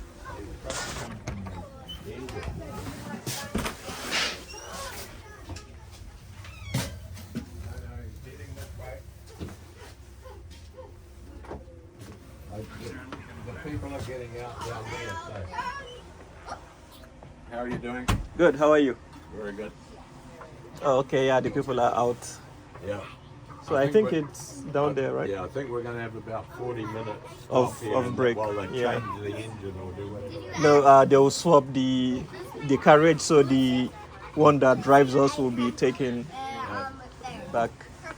The people are getting out down there, so. How are you doing? Good, how are you? Very good. Oh, okay, yeah, the people are out. Yeah. So I think it's down there, right? Yeah, I think we're going to have about 40 minutes of break. while they Yeah. change the engine or do whatever. No, they will swap the carriage, so the one that drives us will be taken back.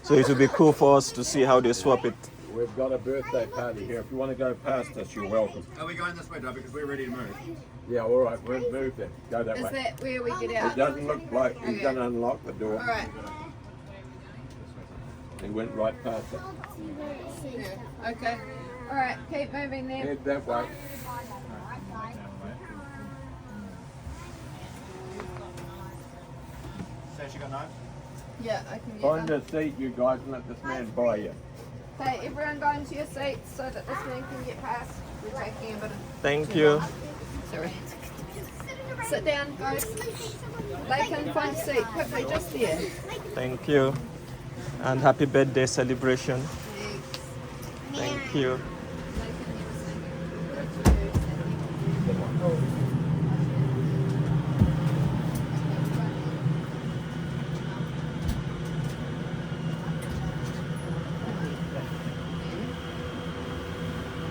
So it will be cool for us to see how they swap it. We've got a birthday party here. If you want to go past us, you're welcome. Are we going this way, Dad? Because we're ready to move. Yeah, all right, we'll move then. Go that Is way. that where we get It out? doesn't look like he's Okay. going to unlock the door. Alright. He went right past it. Yeah. Okay. Alright, keep moving then. Head that way. So she got no? Yeah, I can get Find them. a seat, you guys, and let this man buy you. Okay, everyone go into your seats so that this man can get past. We're taking a bit of Thank you. Sorry. Sit down, guys. They can find a seat quickly, just there. Thank you. And happy birthday celebration. Thank you.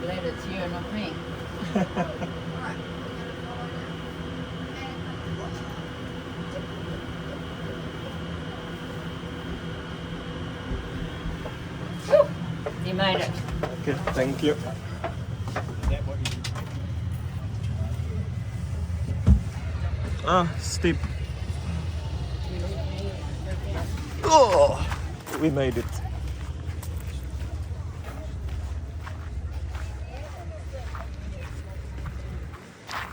Glad it's you and not me. You made it. Okay, thank you. Ah, steep. Oh, we made it.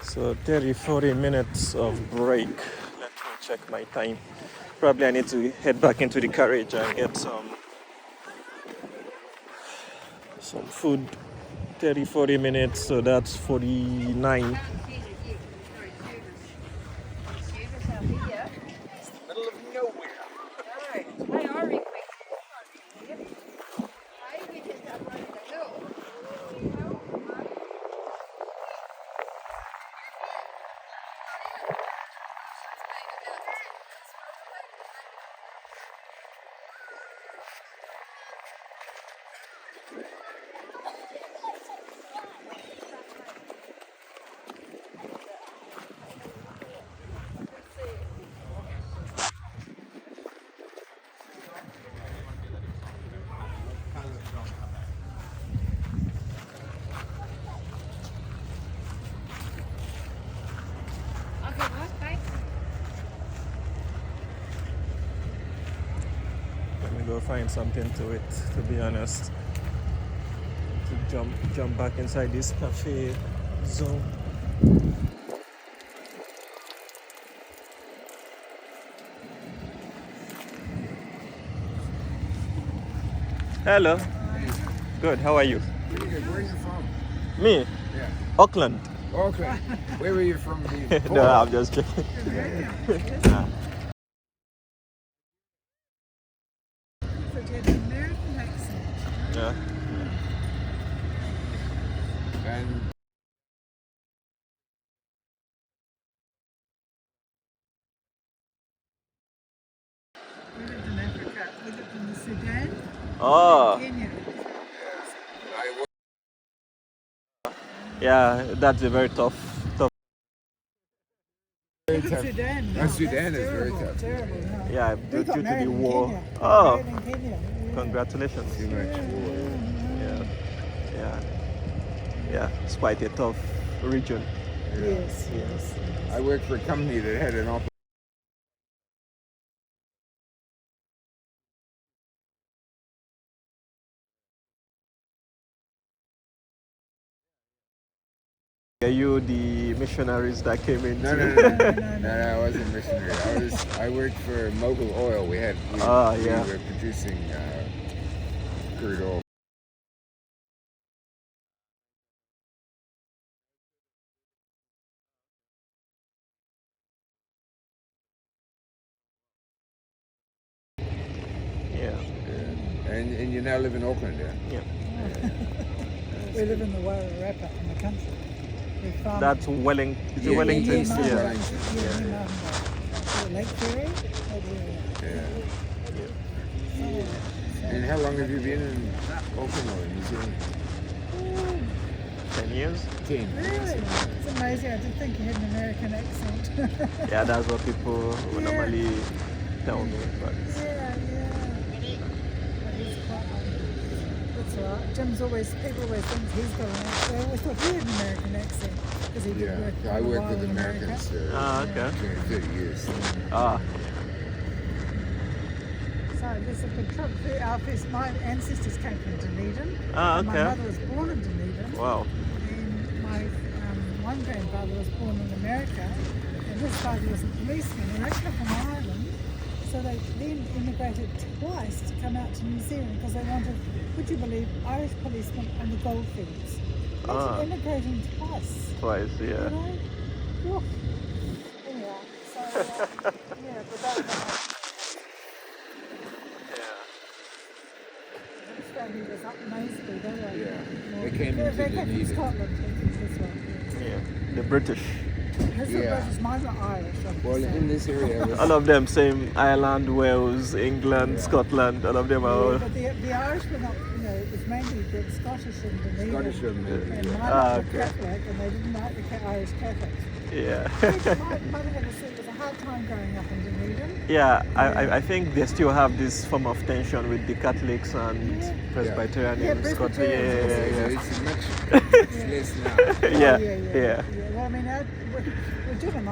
So 30-40 minutes of break. Let me check my time. Probably I need to head back into the carriage and get some food. 30-40 minutes, so that's 49. Let me go find something to eat, to be honest. To jump back inside this cafe zone. Hello. Good, how are you? Pretty good. Where are you from? Me? Yeah. Auckland. Okay. Where were you from before? No, I'm just kidding. Yeah. And We lived in Africa. We lived in the Sudan, Oh, Kenya. I yeah, that's a very tough. very tough. Sudan. Oh, Sudan is very terrible, tough. Terrible. No. Yeah, We due got to married the in war. Kenya. Oh, Married in Kenya. Yeah. congratulations. Too much war. Yeah, yeah, yeah. It's quite a tough region. Yes, yes. I worked for a company that had an office. Are you the missionaries that came in? No, no, no, no, no, I wasn't a missionary. I worked for Mobil Oil. We yeah. were producing crude oil. Yeah, And you now live in Auckland, yeah? yeah. We live in the Wairarapa in the country. We farm. That's Wellington. Is it Yeah, Wellington? yeah, Yeah. Wellington. Yeah, near Mountain Lake Ferry. That area. Yeah. And how long have you been in Auckland or in New Zealand? 10 years. 10. Really? It's amazing. I didn't think you had an American accent. Yeah, that's what people would Yeah. normally tell me. But Yeah. But he's quite that's right. People always think he's got an accent. They always thought he had an American accent because he did Yeah, work I quite a worked while with in America. Americans for okay. 30 years. Ah, So there's a good trip. My ancestors came from Dunedin. Ah, And okay. my mother was born in Dunedin. wow. And my one grandfather was born in America. And his father was a policeman. And they came from Ireland. So they then immigrated twice to come out to New Zealand because they wanted, would you believe, Irish policemen on the goldfields. Ah. Immigrating twice. Twice, yeah. You know? Oof. Anyhow, so yeah, but that looks like he was up Naseby, they were. Yeah. Well, They came into they came from Dunedin. Scotland, I think, this one. Yeah, the British. His Yeah. British, mine are Irish. I Well, think, in this area, All of them same, Ireland, Wales, England, Scotland, all of them are all. but the Irish were not, it was mainly the Scottish and Dunedin. Scottish and Dunedin, And yeah. mine Ah, were okay. Catholic, and they didn't like the Irish Catholics. Yeah. Mother had a say it was a hard time growing up in Dunedin. Yeah, I think they still have this form of tension with the Catholics and Presbyterian Yeah, in Scotland. Presbyterians, Yeah, it's much less now. yeah, Oh, yeah. Well, I mean, Jim and I,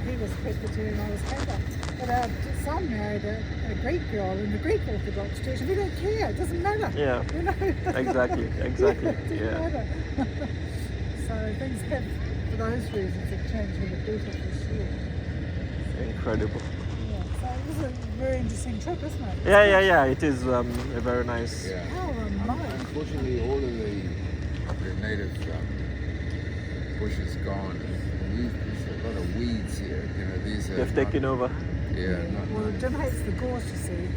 he was Presbyterian, I was Catholic. But our son married a Greek girl in the Greek Orthodox Church, and we don't care, it doesn't matter. Yeah. You know? Exactly. It doesn't Yeah. matter. So things have, for those reasons, have changed for the better for sure. Incredible. Yeah, so it was a very interesting trip, isn't it? Yeah. It is a very nice. Yeah. How remote. Unfortunately, all of the native bush is gone. There's a lot of weeds here. These are They've taken over. Yeah, Well, Jim hates the gorse, you see.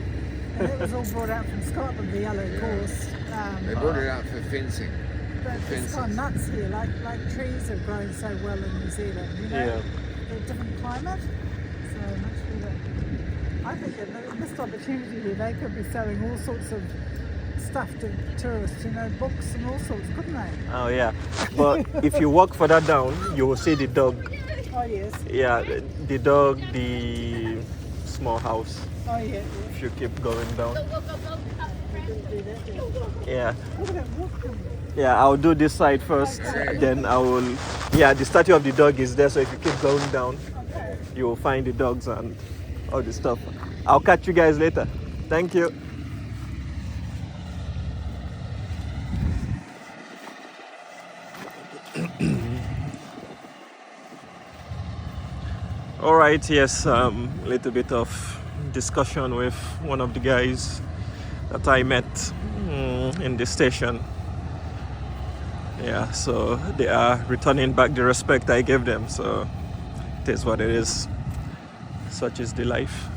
And it was all brought out from Scotland, the yellow gorse. they brought it out for fencing. But it's gone nuts here, like trees have grown so well in New Zealand, Yeah. The different climate, so much better. I think a missed opportunity here, they could be selling all sorts of stuff to tourists, books and all sorts, couldn't they? Oh yeah. But if you walk further down, you will see the dog. Oh yes, Yeah, the dog, the small house. oh yeah, If you keep going down. do that, Yeah. Look at that walk. Yeah, I'll do this side first, then I will. Yeah, the statue of the dog is there, so if you keep going down, Okay. you will find the dogs and all the stuff. I'll catch you guys later. Thank you. All right, yes, a little bit of discussion with one of the guys that I met in the station. Yeah, so they are returning back the respect I gave them, so it is what it is. Such is the life.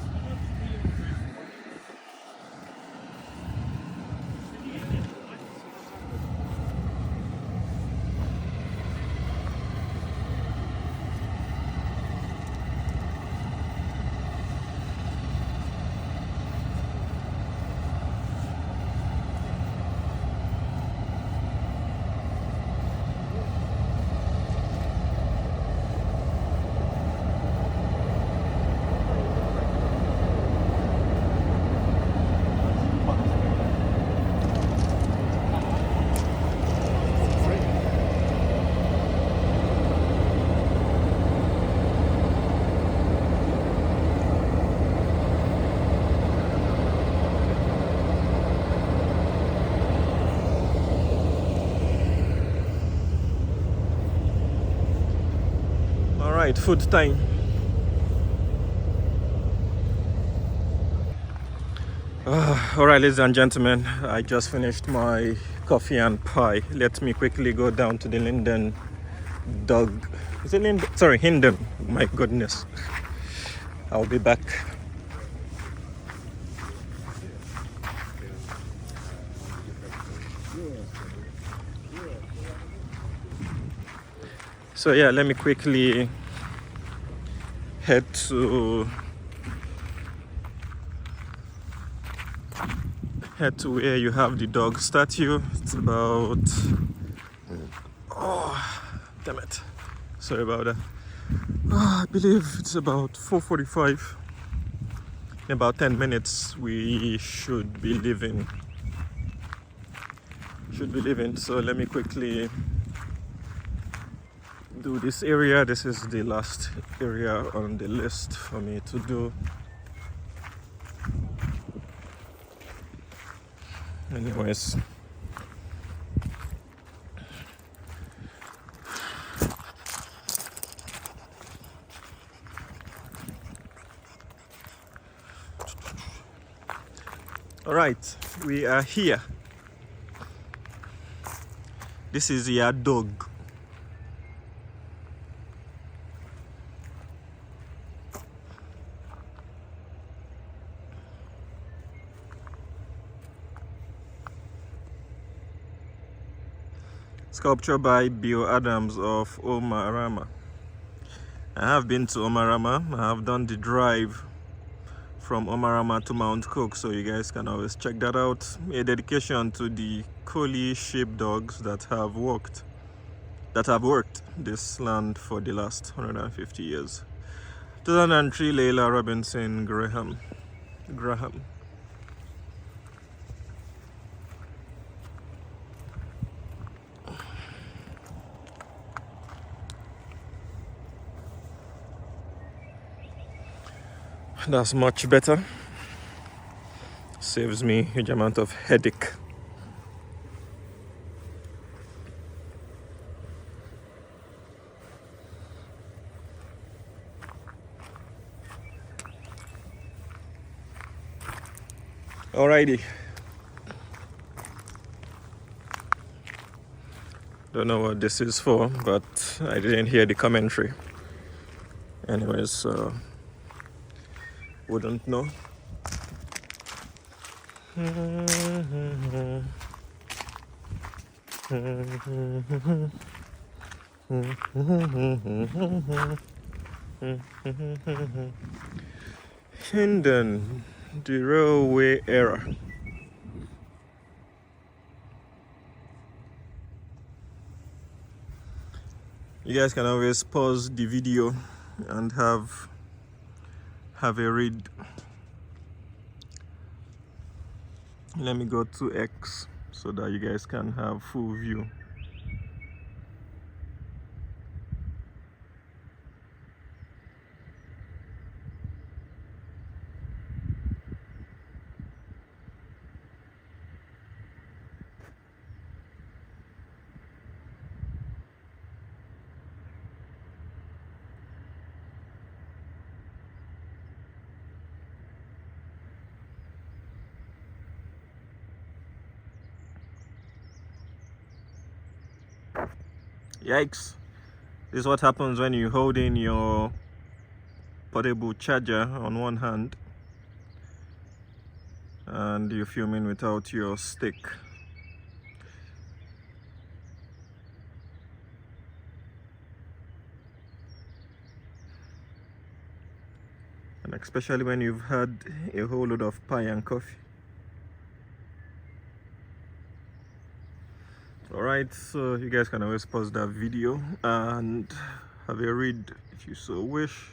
All right, food time. All right, ladies and gentlemen, I just finished my coffee and pie. Let me quickly go down to the Linden Dog. Is it Linden? Sorry, Hinden. My goodness. I'll be back. So yeah, let me quickly head to where you have the dog statue. It's about, oh damn it, sorry about that. I believe it's about 4:45. In about 10 minutes we should be leaving. So let me quickly do this area. This is the last area on the list for me to do. Anyways, all right, we are here. This is your dog. Sculpture by Bill Adams of Omarama. I have been to Omarama. I have done the drive from Omarama to Mount Cook, so you guys can always check that out. A dedication to the Collie sheepdogs that have worked this land for the last 150 years. 2003, Leila Robinson Graham. That's much better. Saves me a huge amount of headache. Alrighty. Don't know what this is for, but I didn't hear the commentary. Anyways, so wouldn't know. Hendon, the railway era. You guys can always pause the video and have a read. Let me go to X so that you guys can have full view. Yikes. This is what happens when you hold in your portable charger on one hand and you're filming without your stick. And especially when you've had a whole load of pie and coffee. Alright, so you guys can always pause that video and have a read if you so wish.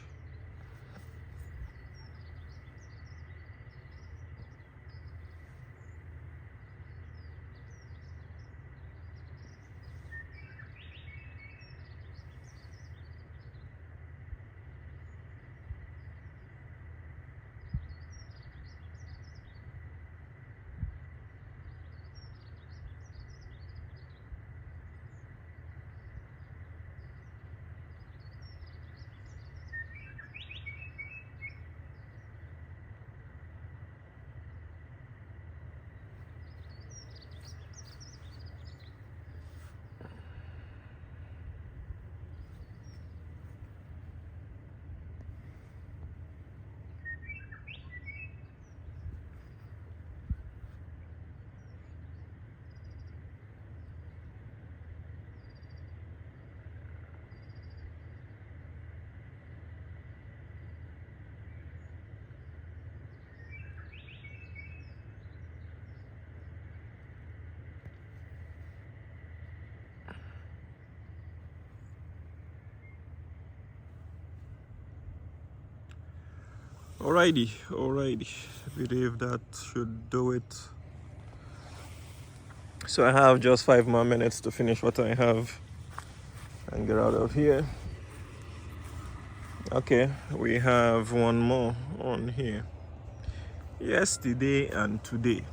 Alrighty, I believe that should do it. So I have just 5 more minutes to finish what I have and get out of here. Okay, we have one more on here. Yesterday and today.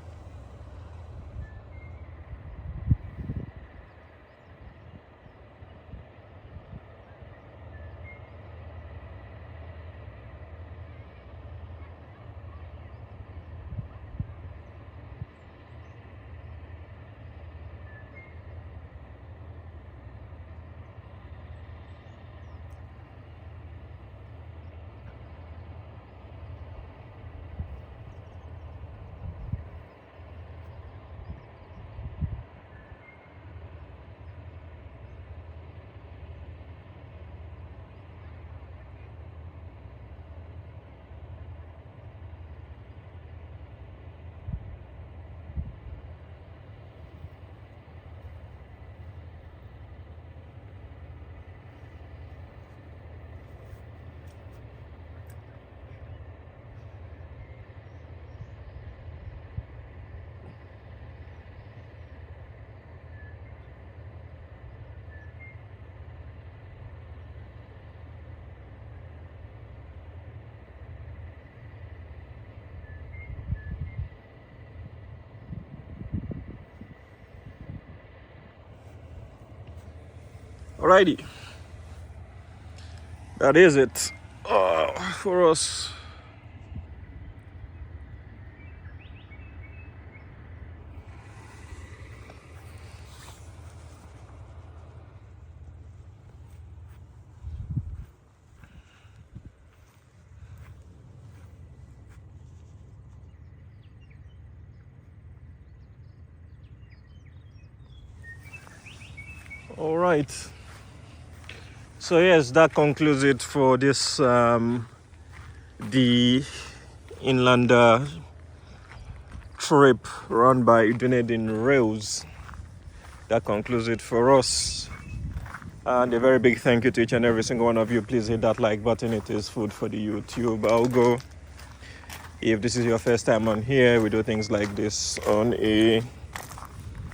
Alrighty. That is it for us. All right. So yes, that concludes it for this the inland trip run by Dunedin Railways. That concludes it for us. And a very big thank you to each and every single one of you. Please hit that like button. It is food for the YouTube algo. If this is your first time on here, we do things like this on a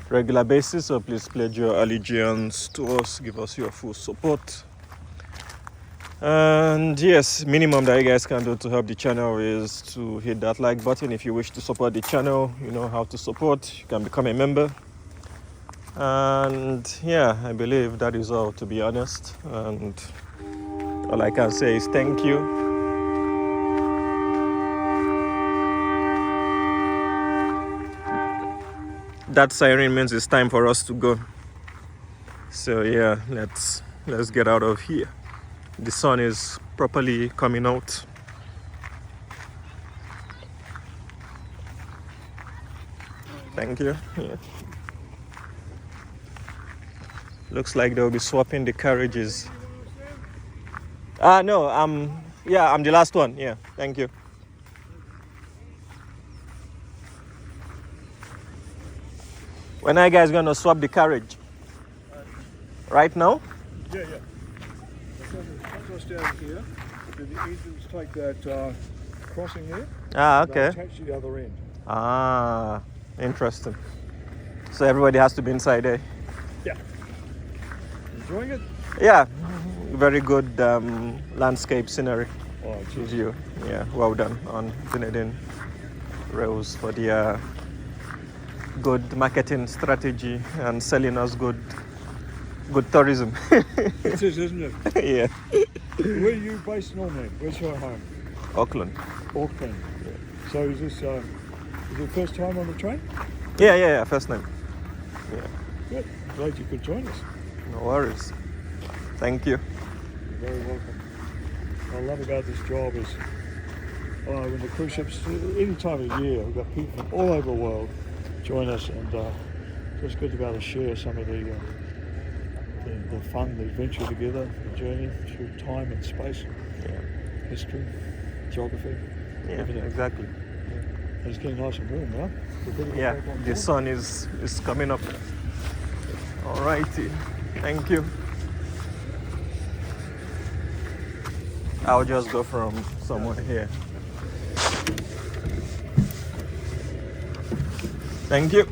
regular basis, so please pledge your allegiance to us, give us your full support. And yes, minimum that you guys can do to help the channel is to hit that like button. If you wish to support the channel, you know how to support. You can become a member. And yeah, I believe that is all, to be honest. And all I can say is thank you. That siren means it's time for us to go. So yeah, let's get out of here. The sun is properly coming out. Thank you. Yeah. Looks like they'll be swapping the carriages. No, I'm the last one. Yeah, thank you. When are you guys gonna swap the carriage? Right now? Yeah. That's down here. Do the engines take that crossing there? Okay. Attach to the other end. Interesting. So everybody has to be inside there. Yeah. Enjoying it? Yeah, very good landscape scenery. Oh, With you. Yeah, well done on Dunedin Railways for the good marketing strategy and selling us good tourism. It is, isn't it? Yeah. Where are you based normally? Where's your home? Auckland. Auckland. Yeah. So is this is it first time on the train? Yeah, first time. Yeah. Good. Glad you could join us. No worries. Thank you. You're very welcome. What I love about this job is when the cruise ships, any time of year, we've got people from all over the world join us, and it's good to be able to share some of the fun, the adventure together, the journey through time and space, history, geography, everything. Exactly. And it's getting nice and warm now. Yeah, the sun is coming up. Alrighty, thank you. I'll just go from somewhere here. Thank you.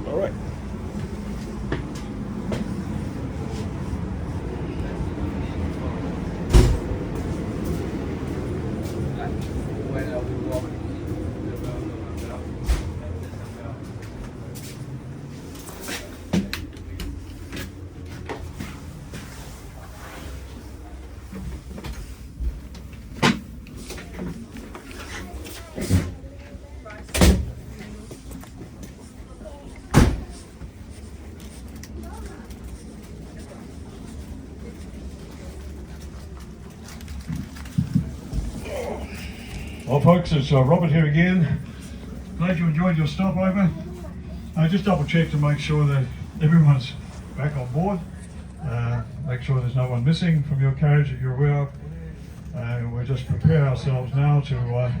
All right. Well, folks, it's Robert here again. Glad you enjoyed your stopover. I just double checked to make sure that everyone's back on board. Make sure there's no one missing from your carriage that you're aware of. We'll just prepare ourselves now to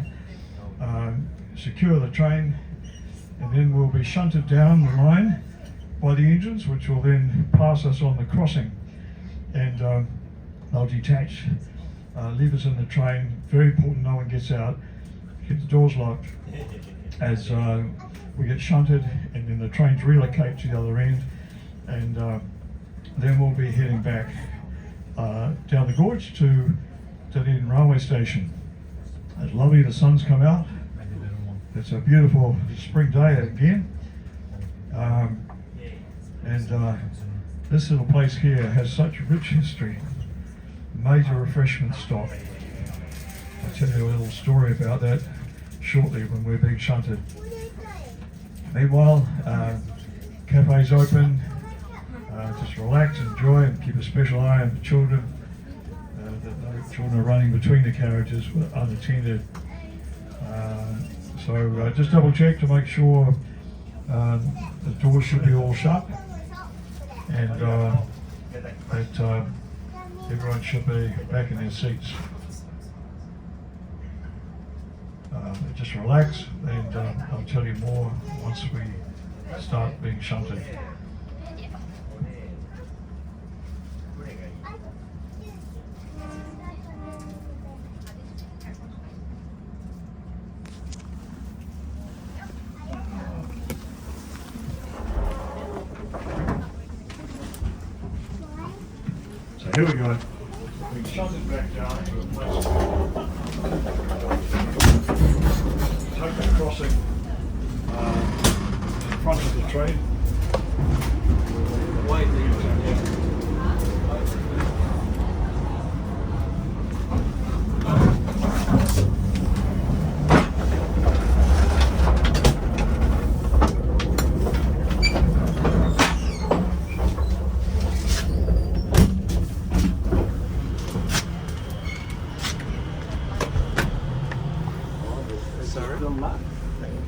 secure the train, and then we'll be shunted down the line by the engines, which will then pass us on the crossing, and they'll detach. Leave us in the train. Very important no one gets out. Keep the doors locked as we get shunted, and then the trains relocate to the other end, and then we'll be heading back down the gorge to Dunedin Railway Station. It's lovely, the sun's come out, It's a beautiful spring day again. This little place here has such rich history. Major refreshment stop. I'll tell you a little story about that shortly when we're being shunted. Meanwhile, cafes open. Just relax, enjoy, and keep a special eye on the children. That no children are running between the carriages unattended. So just double check to make sure the doors should be all shut, and that everyone should be back in their seats. Just relax, and I'll tell you more once we start being shunted. So here we go. We shunted back down to a place. Token crossing in front of the train.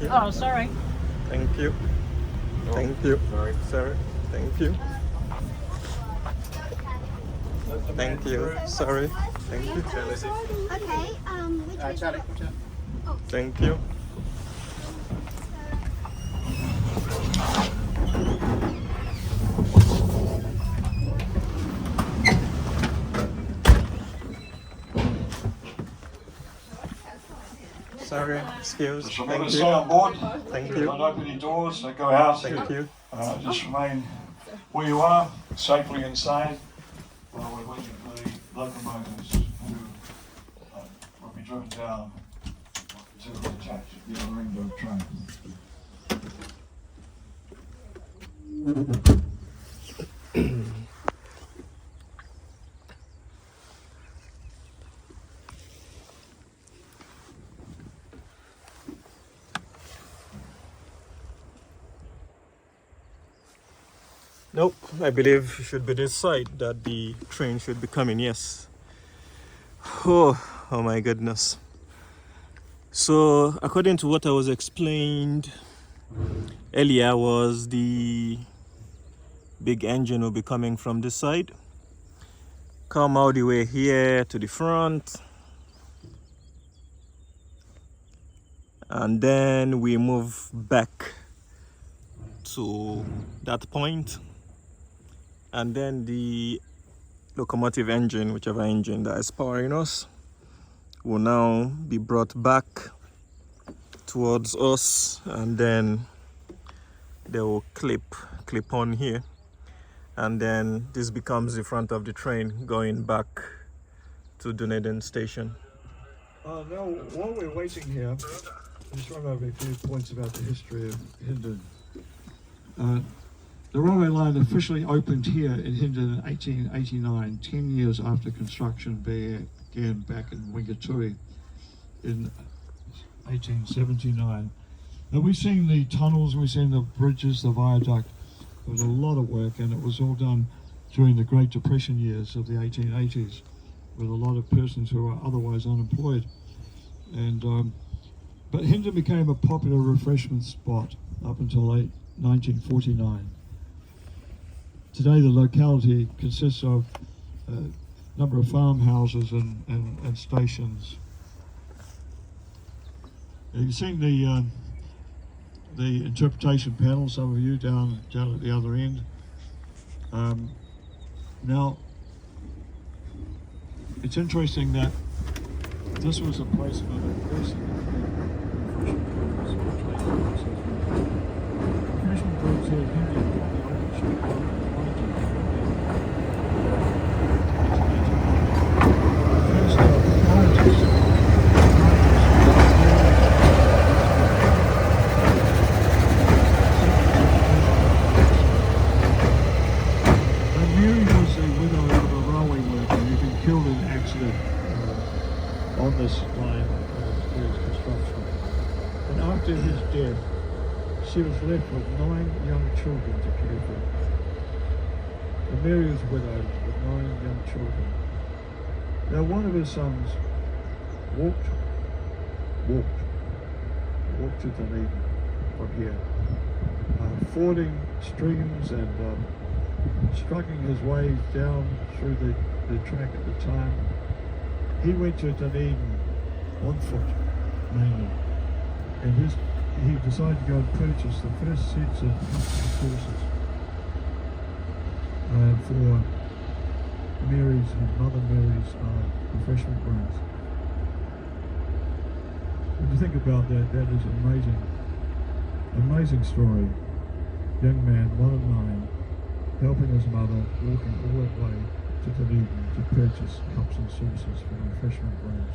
Oh, sorry. Thank you. Thank you. Sorry. Thank you. Thank you. Sorry. Thank you. Okay, Charlie, Thank you. Sorry, excuse. Just remember Thank to stay you. on board. Thank Don't you. open any doors, don't go out. Thank you. Just remain where you are, safely inside, while we're waiting for the locomotives who will be driven down to attach the other end of the train. Nope, I believe it should be this side that the train should be coming, yes. Oh my goodness. So according to what I was explained earlier, was the big engine will be coming from this side, come all the way here to the front, and then we move back to that point. And then the locomotive engine, whichever engine that is powering us, will now be brought back towards us, and then they will clip on here, and then this becomes the front of the train going back to Dunedin station. Now, while we're waiting here, I just run over a few points about the history of Hindon. The railway line officially opened here in Hindon in 1889, 10 years after construction began back in Wingatui in 1879. And we've seen the tunnels, we've seen the bridges, the viaduct. There was a lot of work, and it was all done during the Great Depression years of the 1880s, with a lot of persons who were otherwise unemployed. And but Hindon became a popular refreshment spot up until 1949. Today the locality consists of a number of farmhouses and stations. You've seen the interpretation panel, some of you down at the other end. Now, it's interesting that this was a place for the person. Refreshment groups here in India. his death, she was left with 9 young children to care for. And Mary was widowed with 9 young children. Now one of her sons walked to Dunedin from here, fording streams and struggling his way down through the track at the time. He went to Dunedin on foot, mainly, and he decided to go and purchase the first sets of horses for Mother Mary's refreshment rooms. When you think about that, that is an amazing story. Young man, 1 of 9, helping his mother, walking all that way to Dunedin to purchase cups and saucers for the refreshment rooms.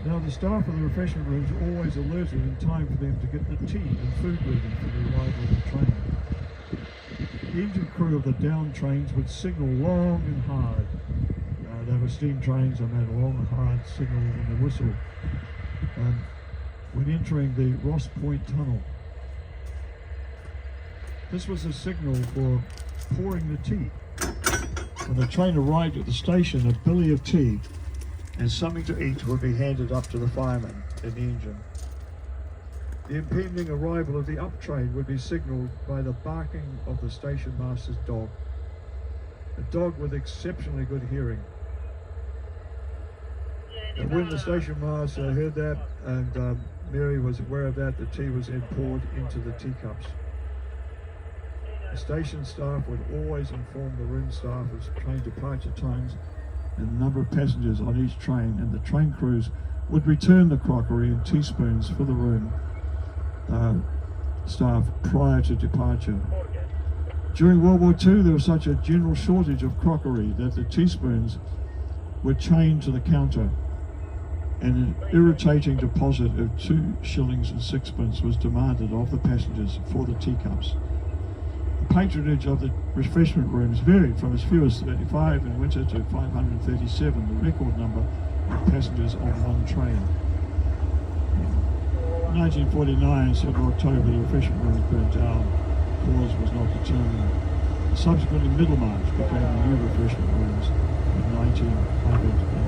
Now the staff of the refreshment rooms are always alerted in time for them to get the tea and food ready for the arrival of the train. The engine crew of the down trains would signal long and hard. They were steam trains and had a long and hard signal on the whistle when entering the Ross Point Tunnel. This was a signal for pouring the tea. When the train arrived at the station, a billy of tea and something to eat would be handed up to the fireman in the engine. The impending arrival of the up train would be signalled by the barking of the station master's dog, a dog with exceptionally good hearing. And when the station master heard that, and Mary was aware of that, the tea was then poured into the teacups. The station staff would always inform the room staff of train departure times and the number of passengers on each train, and the train crews would return the crockery and teaspoons for the room staff prior to departure. During World War II, there was such a general shortage of crockery that the teaspoons were chained to the counter, and an irritating deposit of 2 shillings and 6 was demanded of the passengers for the teacups. The patronage of the refreshment rooms varied from as few as 35 in winter to 537, the record number of passengers on one train. In 1949, 7 October, the refreshment rooms burnt down. Cause was not determined. Subsequently, Middlemarch became the new refreshment rooms in 1908.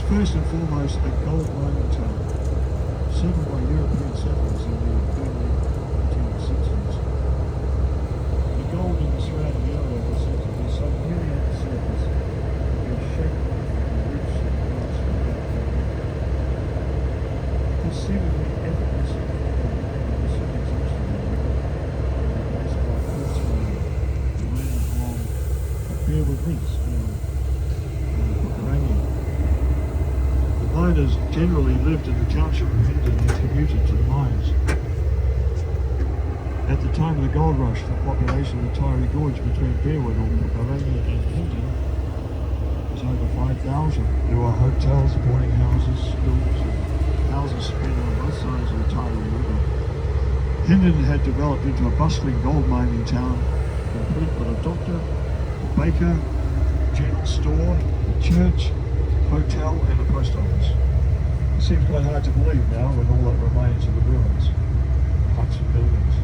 First and foremost, a gold mining town, settled by European settlers in the early 1860s. The gold in the surrounding area was said to be so nearly at the surface that it was shaped like the roots of grass from that area. This seemingly effortless mining was soon exhausted and replaced by quartz mining, the mining along Bearwood Reefs near Uranium. Miners generally lived in the township of Hendon and commuted to the mines. At the time of the gold rush, the population of the Taiere Gorge between Bearwood and Austraalasia and Hendon was over 5,000. There were hotels, boarding houses, schools, and houses spread on both sides of the Taiere River. Hendon had developed into a bustling gold mining town, complete with a doctor, a baker, a general store, a church, hotel and a post office. The seems quite hard to believe now with all that remains of the ruins, huts and buildings.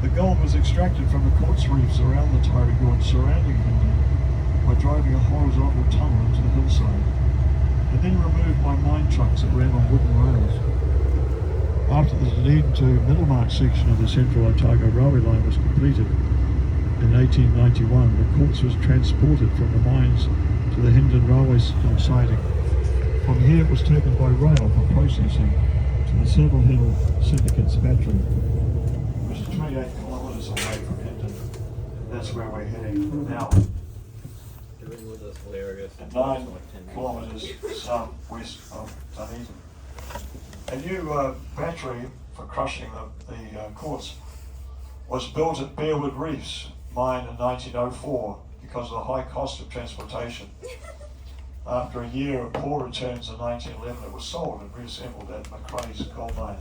The gold was extracted from the quartz reefs around the Taiere Gorge surrounding Dunedin by driving a horizontal tunnel into the hillside, and then removed by mine trucks that ran on wooden rails. After the Dunedin to Middlemarch section of the Central Otago railway line was completed in 1891, the quartz was transported from the mines to the Dunedin Railways siding. From here it was taken by rail for processing to the Silver Hill Syndicate's battery, which is 28 kilometres away from Dunedin. That's where we're heading now. And 9 kilometres southwest of Dunedin. A new battery for crushing the quartz was built at Bearwood Reefs mine in 1904 because of the high cost of transportation. After a year of poor returns in 1911, it was sold and reassembled at Macrae's gold mine.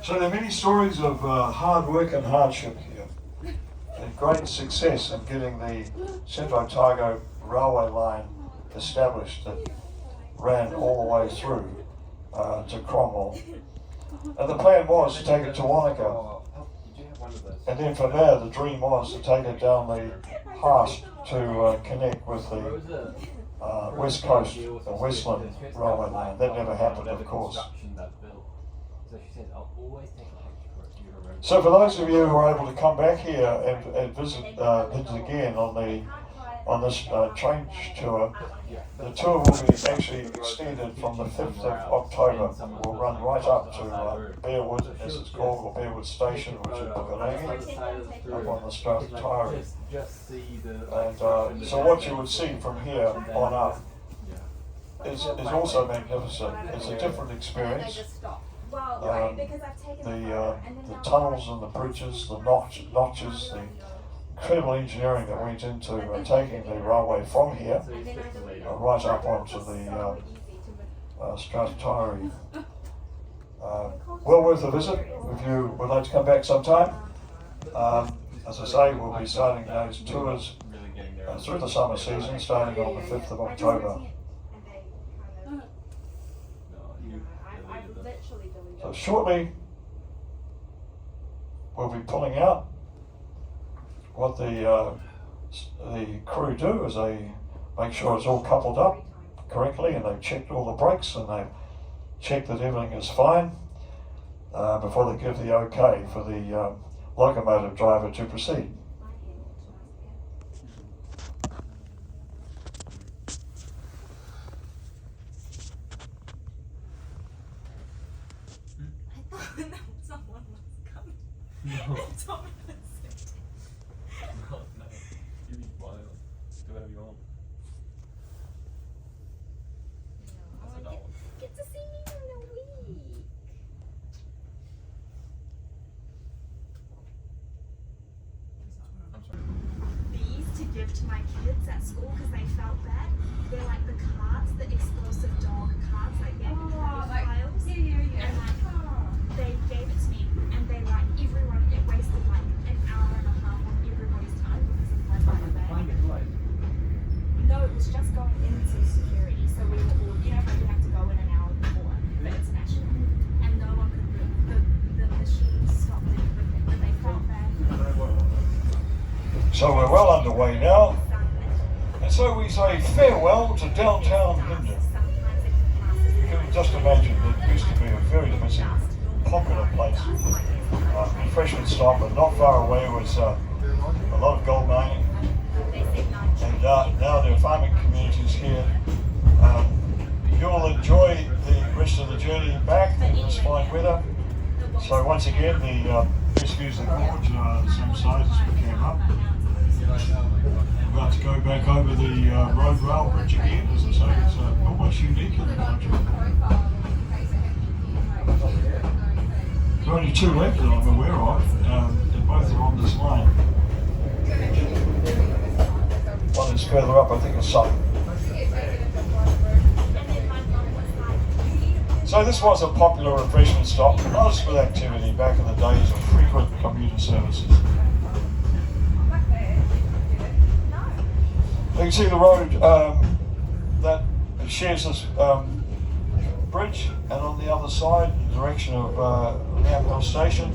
So there are many stories of hard work and hardship here, and great success in getting the Central Otago railway line established that ran all the way through to Cromwell. And the plan was to take it to Wanaka, and then from there the dream was to take it down the Haast to connect with the West Coast and Westland railway line. That never happened, of course. So for those of you who are able to come back here and visit again on this train tour, the tour will be actually extended from the 5th of October. We'll run right up to Bearwood, as it's called, or Bearwood Station, which is Bukalangi, up on the Strath Taiere. And so what you would see from here on up is also magnificent. It's a different experience. The tunnels and the bridges, the notches, the incredible engineering that went into taking the railway from here right up onto the Strath Taiere. Well worth a visit if you would like to come back sometime. As I say, we'll be starting those tours through the summer season, starting on the 5th of October. So shortly, we'll be pulling out. What the crew do is they make sure it's all coupled up correctly, and they've checked all the brakes, and they've checked that everything is fine before they give the okay for the locomotive driver to proceed. Someone was coming. No. Tommy was sitting. No. You be quiet. Do whatever you want. Get to see me in a week. I'm sorry. These to give to my kids at school because they felt bad. They're like the cards, the explosive dog cards, like they're files. Yeah. And like they gave it to me, and they like everyone. It wasted like an hour and a half of everybody's time because of my bag. No, it was just going into security, so we were all, you have to go in an hour before for international, and no one could. The machine stopped everything, but they felt bad. So we're well underway now, and so we say farewell to downtown Dunedin. You can just imagine that it used to be a very busy, popular place. Refreshment stop, and not far away was a lot of gold mining, and now there are farming communities here. You'll enjoy the rest of the journey back in this fine weather. So once again, the best views of the gorge are the same size as we came up. We're about to go back over the road rail bridge again. As I say, it's almost unique in the country. There are only 2 left that I'm aware of, and both are on this line. One is further up, I think it's Sutton. So this was a popular refreshment stop, buzzed with activity back in the days of frequent commuter services. You can see the road that shares this bridge, and on the other side, in the direction of Lamphell Station,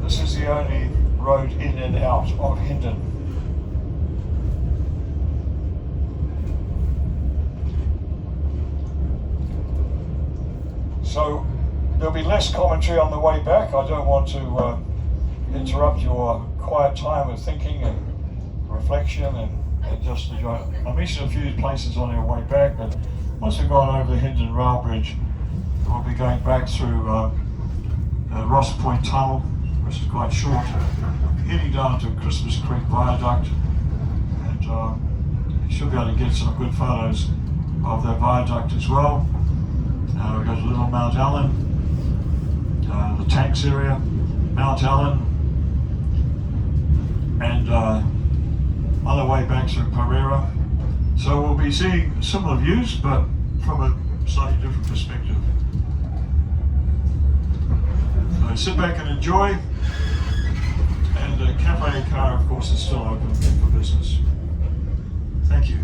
this is the only road in and out of Hendon. So there'll be less commentary on the way back. I don't want to interrupt your quiet time of thinking and reflection and just enjoy it. I mentioned a few places on our way back, but once we've gone over the Hendon Rail Bridge, we'll be going back through Ross Point Tunnel, which is quite short, heading down to Christmas Creek Viaduct, and you should be able to get some good photos of that viaduct as well. We've got Little Mount Allen, the tanks area, Mount Allen, and on the way back through Pereira. So we'll be seeing similar views, but from a slightly different perspective. So sit back and enjoy. And Cafe Car, of course, is still open for business. Thank you.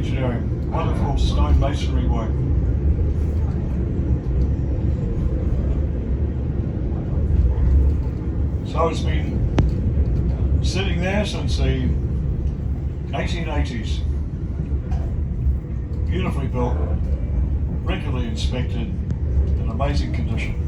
engineering. Wonderful stone masonry work. So it's been sitting there since the 1880s. Beautifully built, regularly inspected, in amazing condition.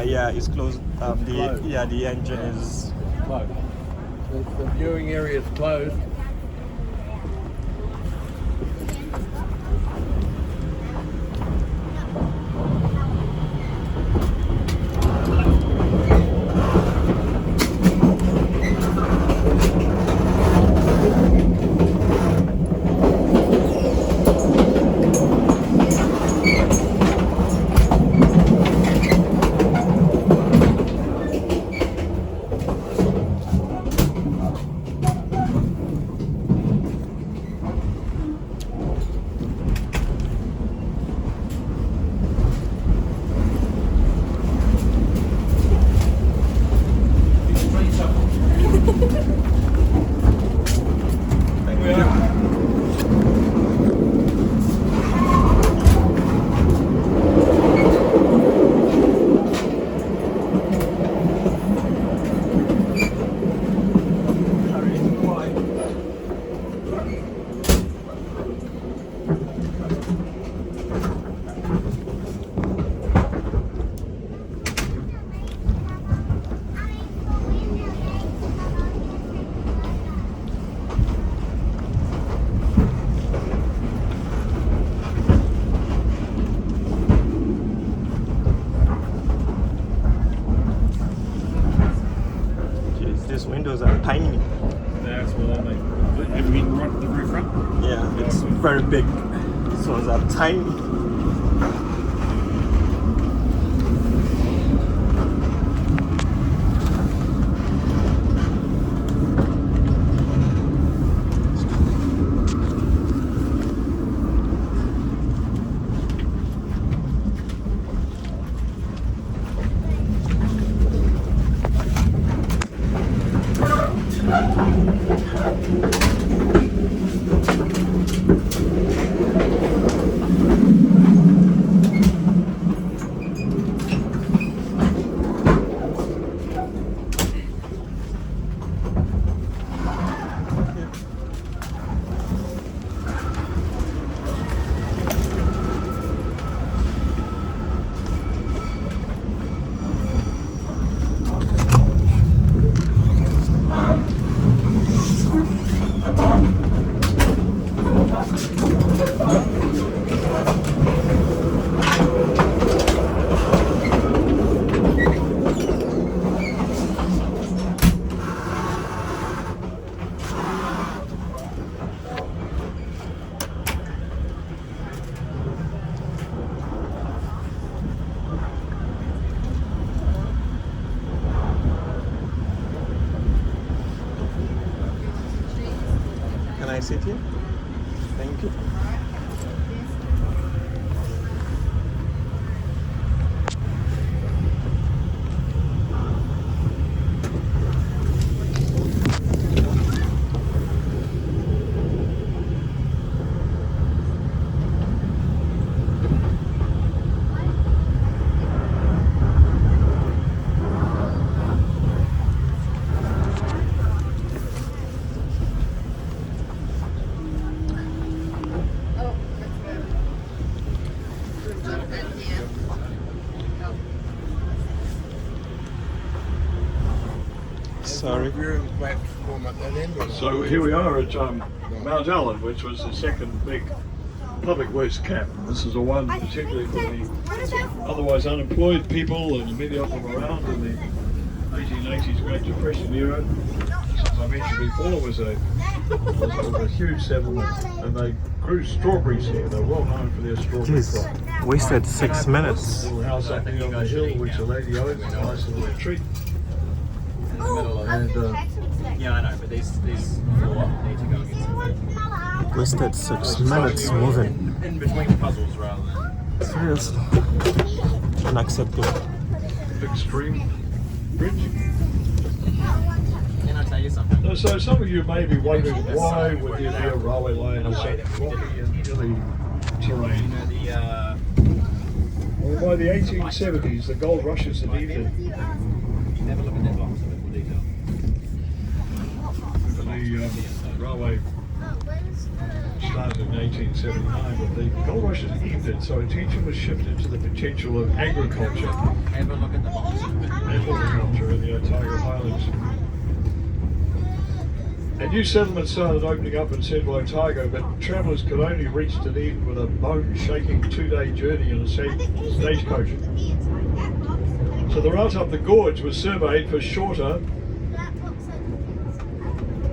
Yeah, it's closed. The engine is Closed. The viewing area is closed. windows are tiny. That's what I mean. Have you been right at the very front? Yeah, it's very big. These ones are tiny. Can I sit here? Thank you. Sorry. Viewing platform at that end. Or So here we are at Mount Allen, which was the second big public works camp. This is the one particularly for the otherwise unemployed people, and many of them around in the 1880s Great Depression era. As I mentioned before, was a huge settlement, and they grew strawberries here. They're well known for their strawberry Jeez, crop. wasted 6 minutes. Little house up there on the hill, which the lady owns, a nice little retreat. And Yeah, I know, but these four need to go and get some Wasted 6 minutes moving. in between puzzles rather than. Seriously. Unacceptable. big stream bridge. Can I tell you something? So some of you may be wondering, why would there be a railway line in such rocky and hilly terrain? Well, by the 1870s, the gold rushes in Dunedin. Have a look at that box in a bit more detail. The railway started in 1879, but the gold rushes ended, so attention was shifted to the potential of agriculture Have a look at the box in a bit more and detail. horticulture in the Otago Highlands. And new settlements started opening up in central Otago, but travellers could only reach Dunedin with a bone-shaking 2-day journey in a stagecoach. So the route up the gorge was surveyed for shorter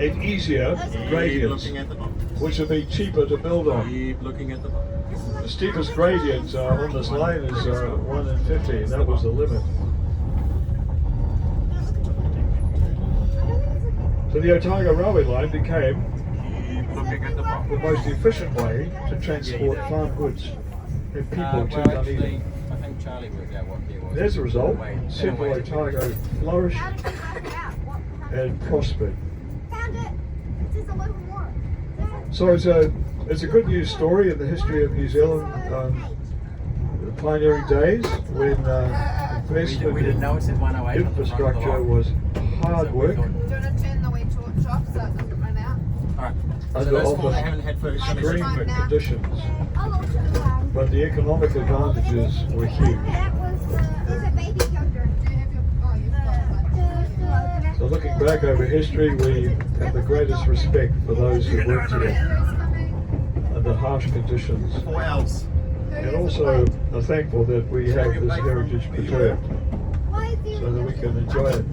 and easier Keep gradients, looking at the box. which would be cheaper to build on. Keep looking at the box. The steepest gradient on this line is 1 in 50, and that was the limit. So the Otago railway line became Keep looking at the box. the most efficient way to transport farm goods and people to Well, Dunedin. actually, I think Charlie worked out what there was. As a result, Wait, central wait. Otago flourished and prospered. Found it. Just a little more. So it's a good news story in the history of New Zealand. The pioneering days when investment We didn't in know it said 108 on the front of the infrastructure lot. was hard work Do you want to turn the wee torch off so it doesn't run out? Alright. So under those four they often haven't had for extreme conditions, I'll look at that. but the economic advantages were huge. That was a baby counter. Do you have your... Oh, you've got one. So looking back over history, we have the greatest respect for those who worked here Who's coming? under harsh conditions, Wales. and also are thankful that we have this heritage preserved so that we can enjoy it,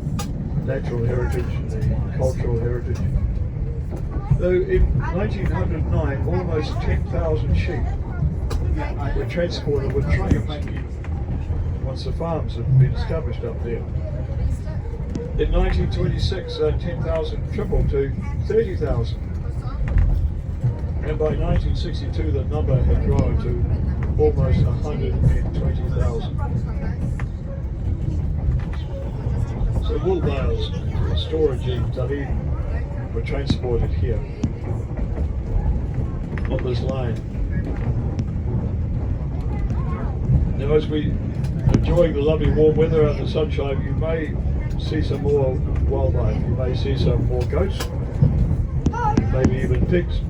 natural heritage, the cultural heritage. So in 1909, almost 10,000 sheep were transported with trains once the farms had been established up there. In 1926, 10,000 tripled to 30,000. And by 1962, the number had grown to almost 120,000. So wool bales and storage in Dunedin were transported here on this line. Now, as we are enjoying the lovely warm weather and the sunshine, you may see some more wildlife. You may see some more goats, maybe even pigs.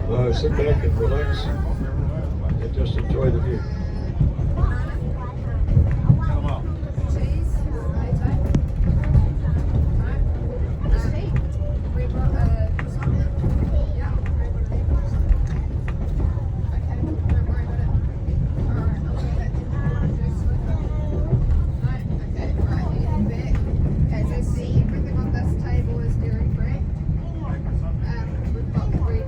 So sit back and relax and just enjoy the view. Cheese, tomato. We've got yeah. Okay, don't worry about it. Alright, I'll leave it. No, okay, right, heading back. Okay, so see, everything on this table is dairy free. We've got bread for you.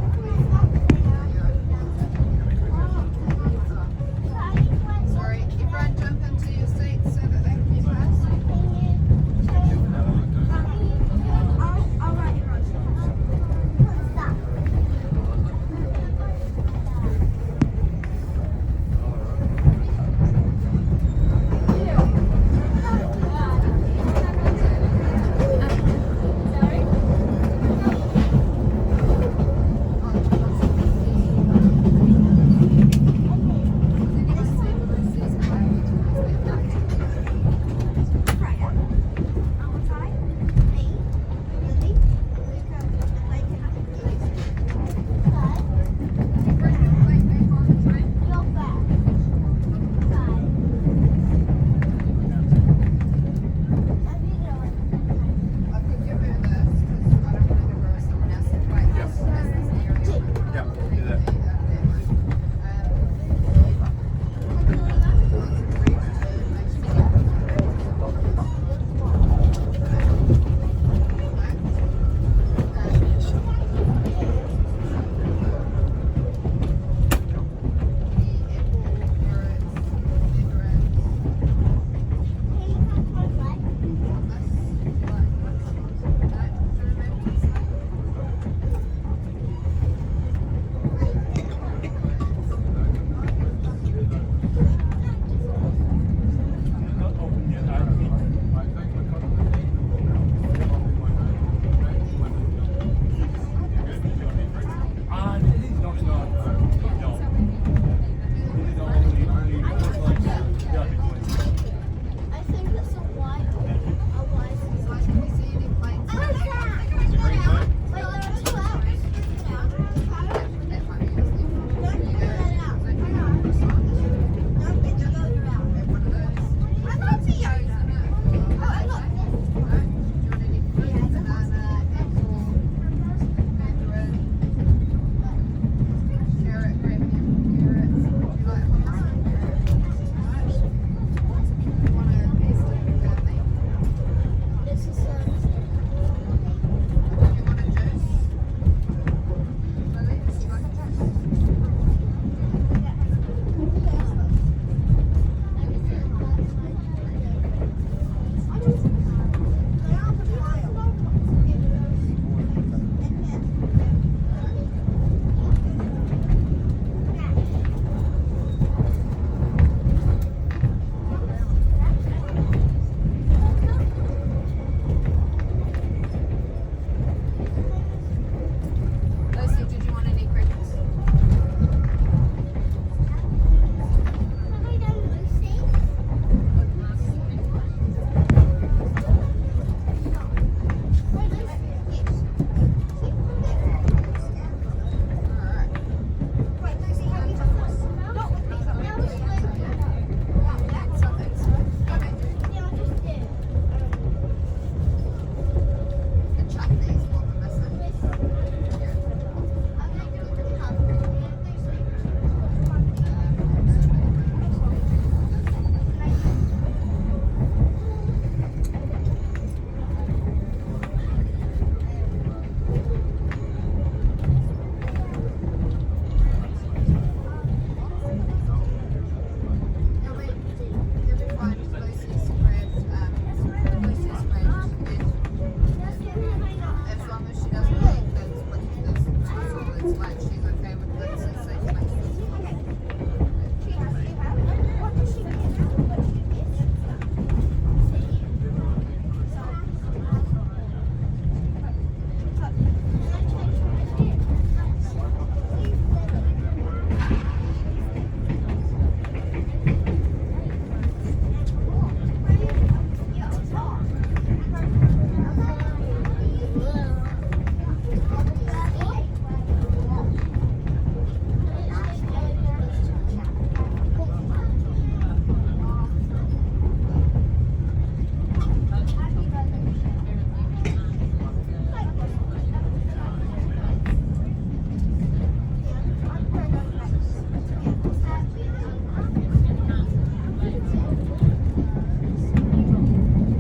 It's like she's okay with this and safe places.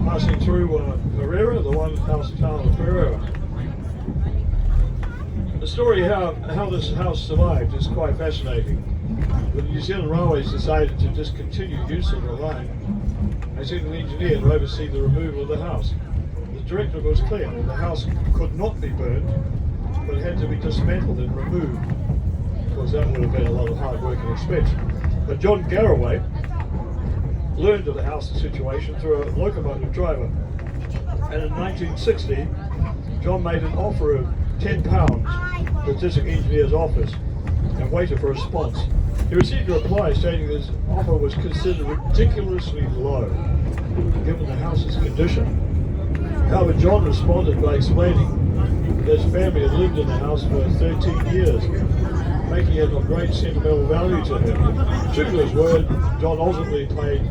Passing through Herrera, the one house town of Herrera. The story how this house survived is quite fascinating. The New Zealand Railways decided to discontinue use of the line. They sent an engineer to oversee the removal of the house. The directive was clear: the house could not be burned, but it had to be dismantled and removed, because that would have been a lot of hard work and expense. But John Garraway learned of the house's situation through a locomotive driver, and in 1960 John made an offer of £10 to the district engineer's office and waited for a response. He received a reply stating his offer was considered ridiculously low given the house's condition. However, John responded by explaining that his family had lived in the house for 13 years, making it of great sentimental value to him. True to his word, John ultimately paid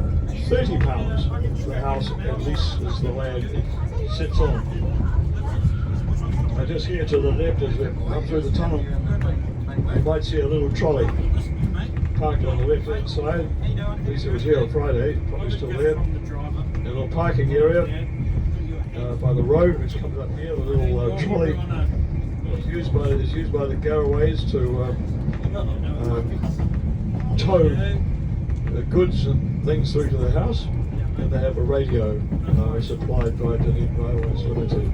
£30 for the house and leases the land it sits on. Just here to the left as we come through the tunnel, you might see a little trolley parked on the left hand side. At least it was here on Friday, probably still there. A little parking area by the road which comes up here. The little trolley is used by the Garraways to tow the goods and things through to the house, and they have a radio supplied by Dunedin Railways Limited.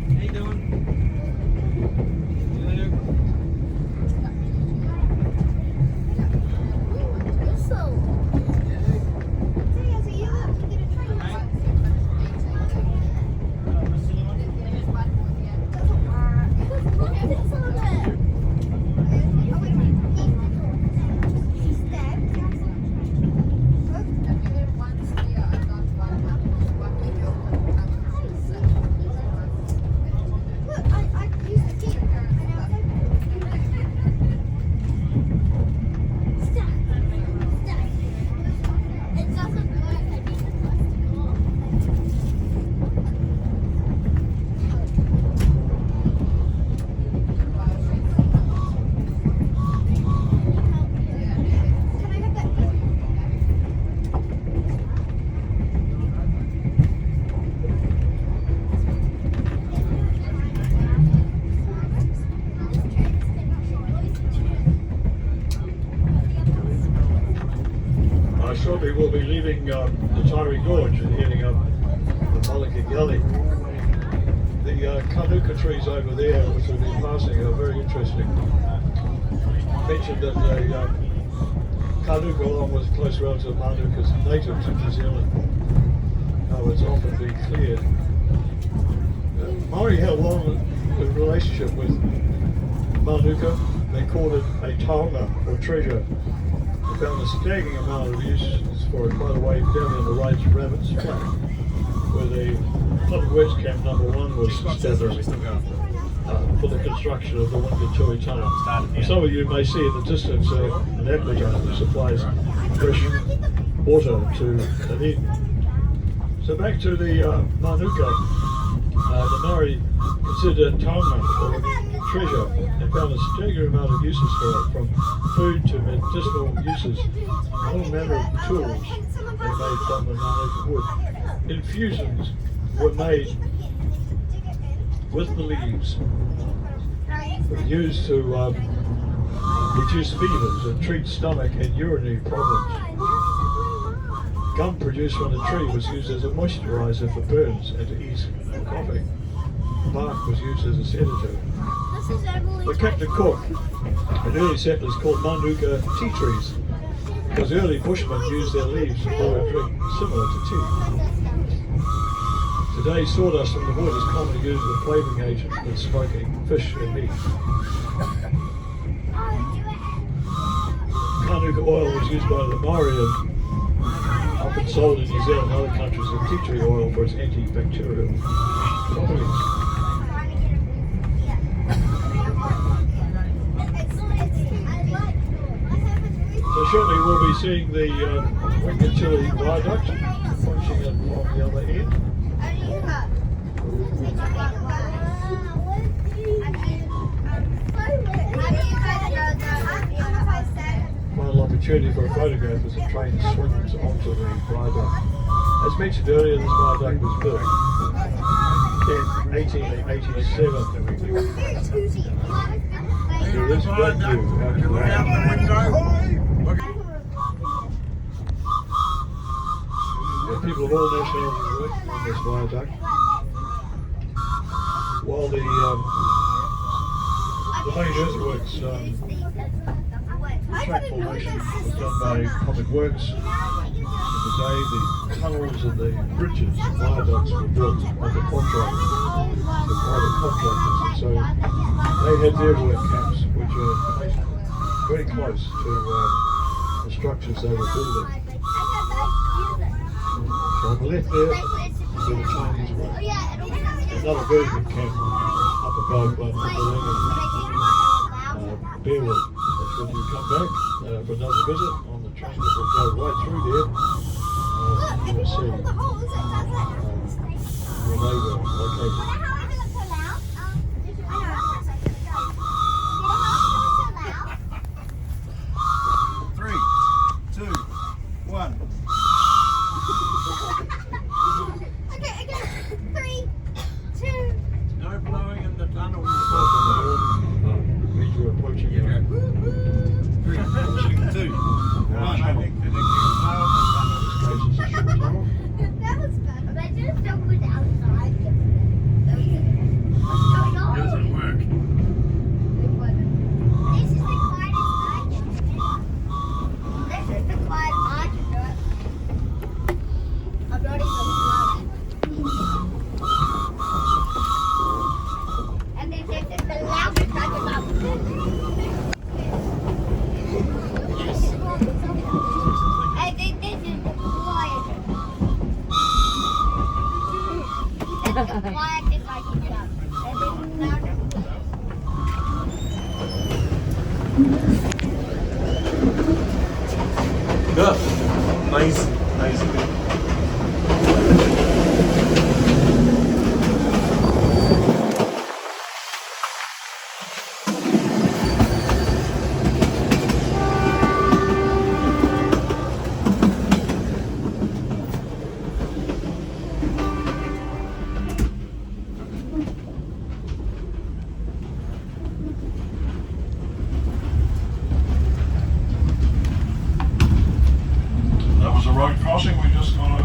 Shortly we'll be leaving the Taiere Gorge and heading up the Maliki Gully. The Kanuka trees over there, which we've been passing, are very interesting. I mentioned that the Kanuka, along with close relative of Manuka, is native to New Zealand. How it's often been cleared. Maori had a long relationship with Manuka. They called it a taonga, or treasure. They found a staggering amount of uses for it, by the way, down in the Rights Rabbits Flat, where the Club West Camp number 1 was established for the construction of the Wingatui Tunnel. Some of you may see in the distance an aqueduct that supplies fresh water to Dunedin. So back to the Manuka, the Maori considered taonga, or treasure, and found a staggering amount of uses for it, from food to medicinal uses, all manner of tools they made from the Manuka wood. Infusions were made with the leaves, used to reduce fevers and treat stomach and urinary problems. Gum produced from the tree was used as a moisturizer for burns and to ease coughing. Bark was used as a sedative. But Captain Cook and early settlers called Manuka tea trees because early bushmen used their leaves to brew a drink similar to tea. Today, sawdust from the wood is commonly used as a flavouring agent in smoking fish and meat. Manuka oil was used by the Maori and often sold in New Zealand and other countries as tea tree oil for its antibacterial properties. So shortly we'll be seeing the Wingatui Viaduct approaching it from the other end. Final opportunity for a photograph as the train swings onto the viaduct. As mentioned earlier, this viaduct was built in 1887. So this great view out to that. People of all nationalities working on this viaduct, while the main earthworks track formation was done by Public Works. In the day, the tunnels and the bridges and viaducts were built under contract to private contractors, and so they had their work camps, which are placed very close to the structures they were building. So on the left there, where the Chinese were. Another very good camp up above Dunedin Bearwood. That's when you come back for another visit on the train that will go right through there. You will see where they were located. 3, 2, 1. Okay. 3, 2. No blowing in the tunnel. Means we're approaching You go. 3, 2, 1. That was fun. But just don't go outside. What's going on? Doesn't work. This is the quietest I can do. This is the quiet I can do it. I'm not even loud. And this is the loudest I can do. I think this is the quietest. That's the quietest I can do. And this is louder. Good. Nice. That was a road crossing we just got over.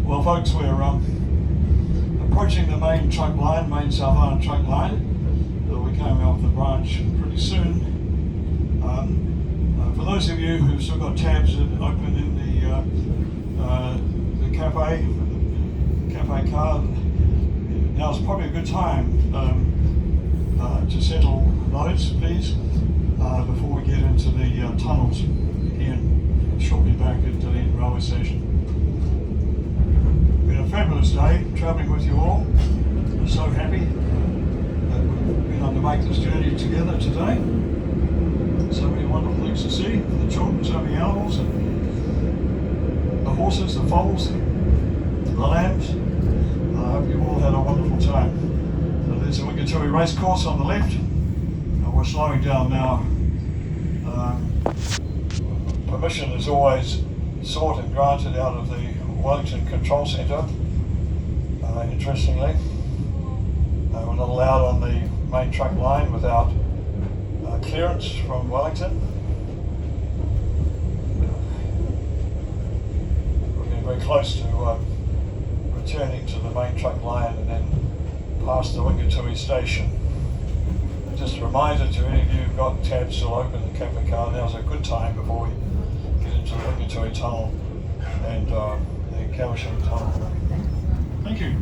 Well, folks, we're approaching the main truck line, main South Island truck line. We're coming off the branch pretty soon. For those of you who've still got tabs open in the cafe car, now's probably a good time to settle those, please, before we get into the tunnels again, shortly back at Dunedin Railway Station. Been a fabulous day travelling with you all. I'm so happy that we've been able to make this journey together today. So many wonderful things to see, the children, so many animals, and the horses, the foals, the lambs. I hope you all had a wonderful time. So there's the Wingatui race course on the left. We're slowing down now. Permission is always sought and granted out of the Wellington Control Centre, interestingly. We're not allowed on the main truck line without clearance from Wellington. We're getting very close to returning to the main truck line and then past the Wingatui station. Just a reminder to any of you who've got tabs still open in the cafe car, now's a good time before we get into the Wingatui tunnel and the Kawashima tunnel. Thank you.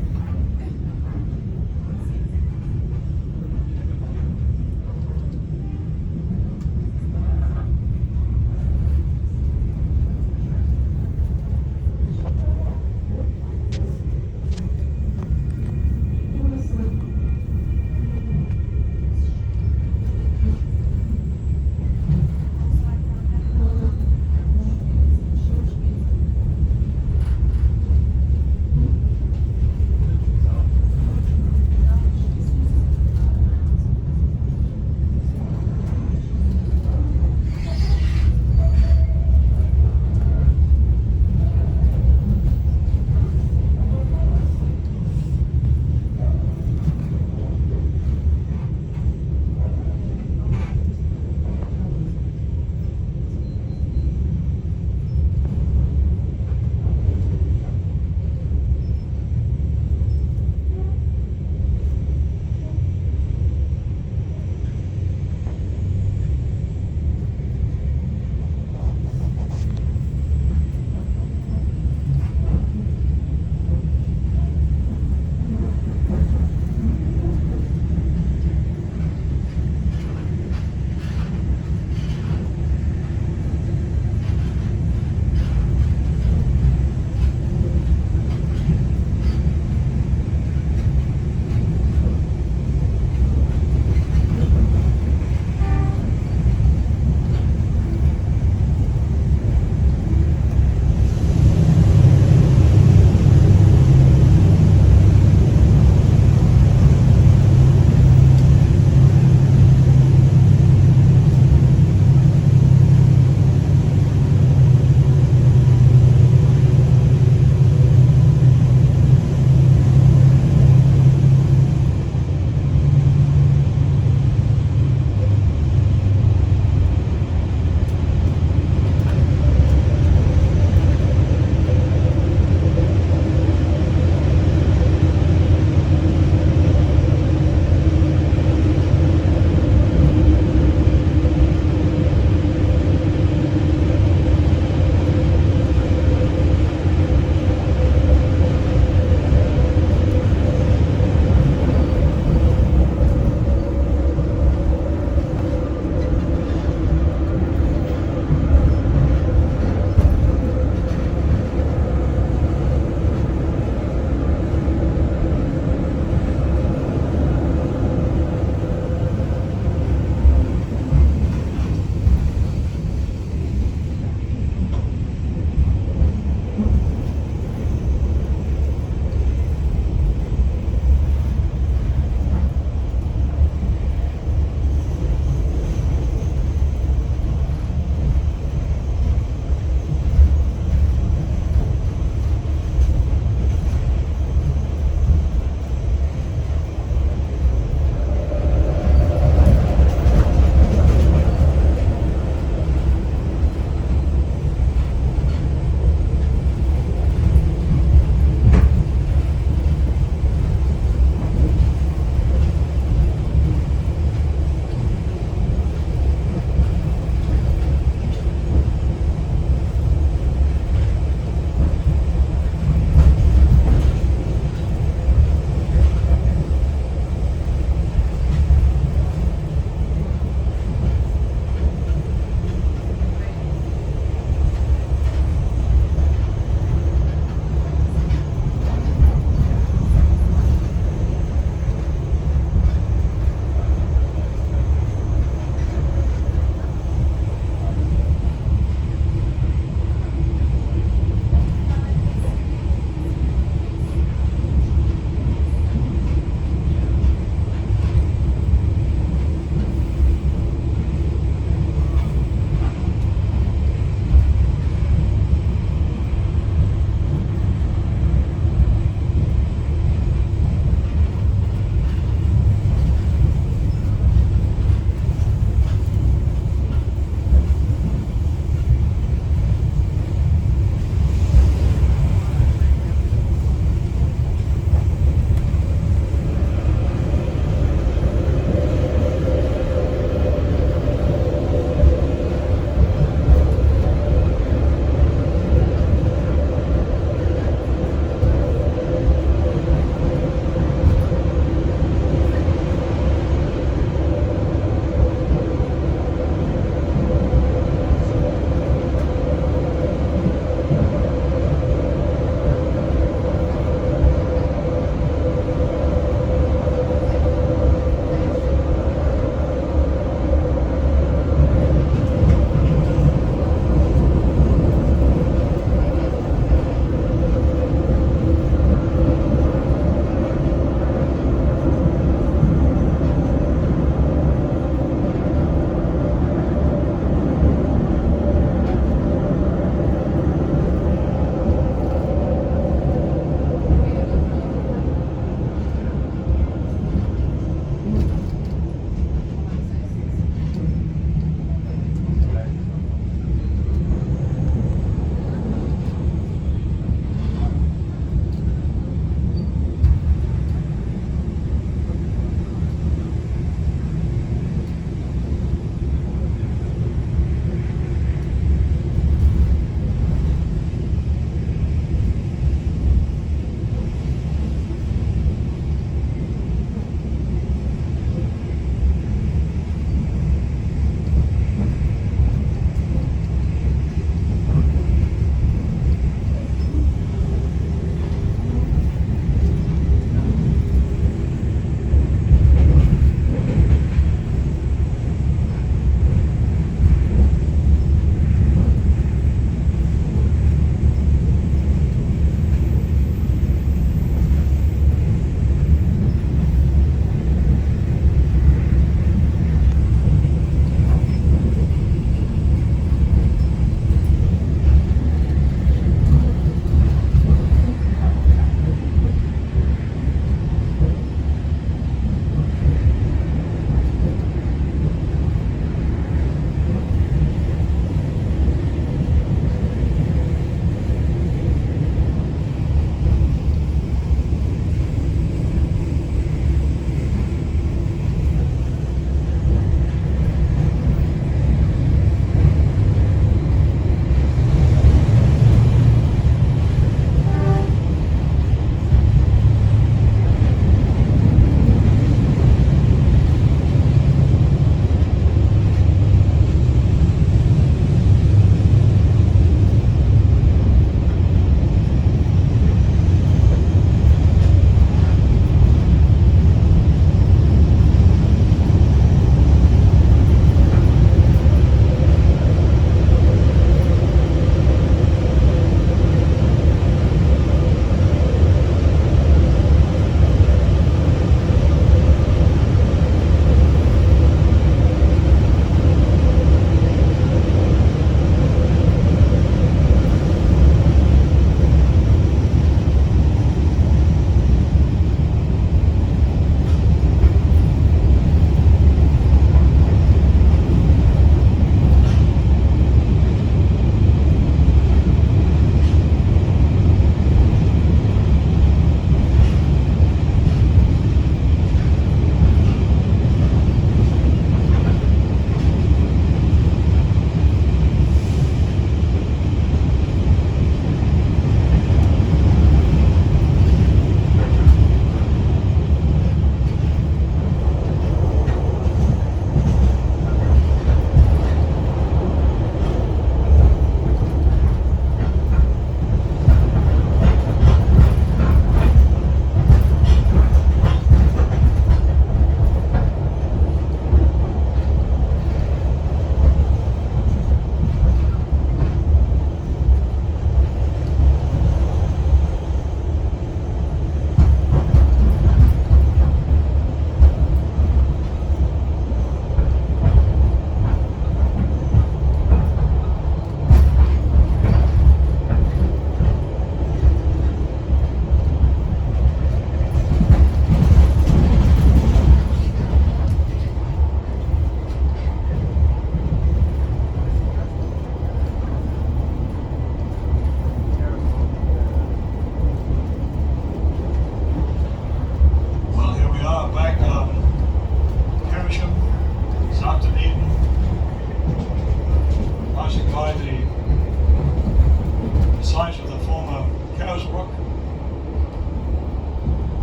Brook,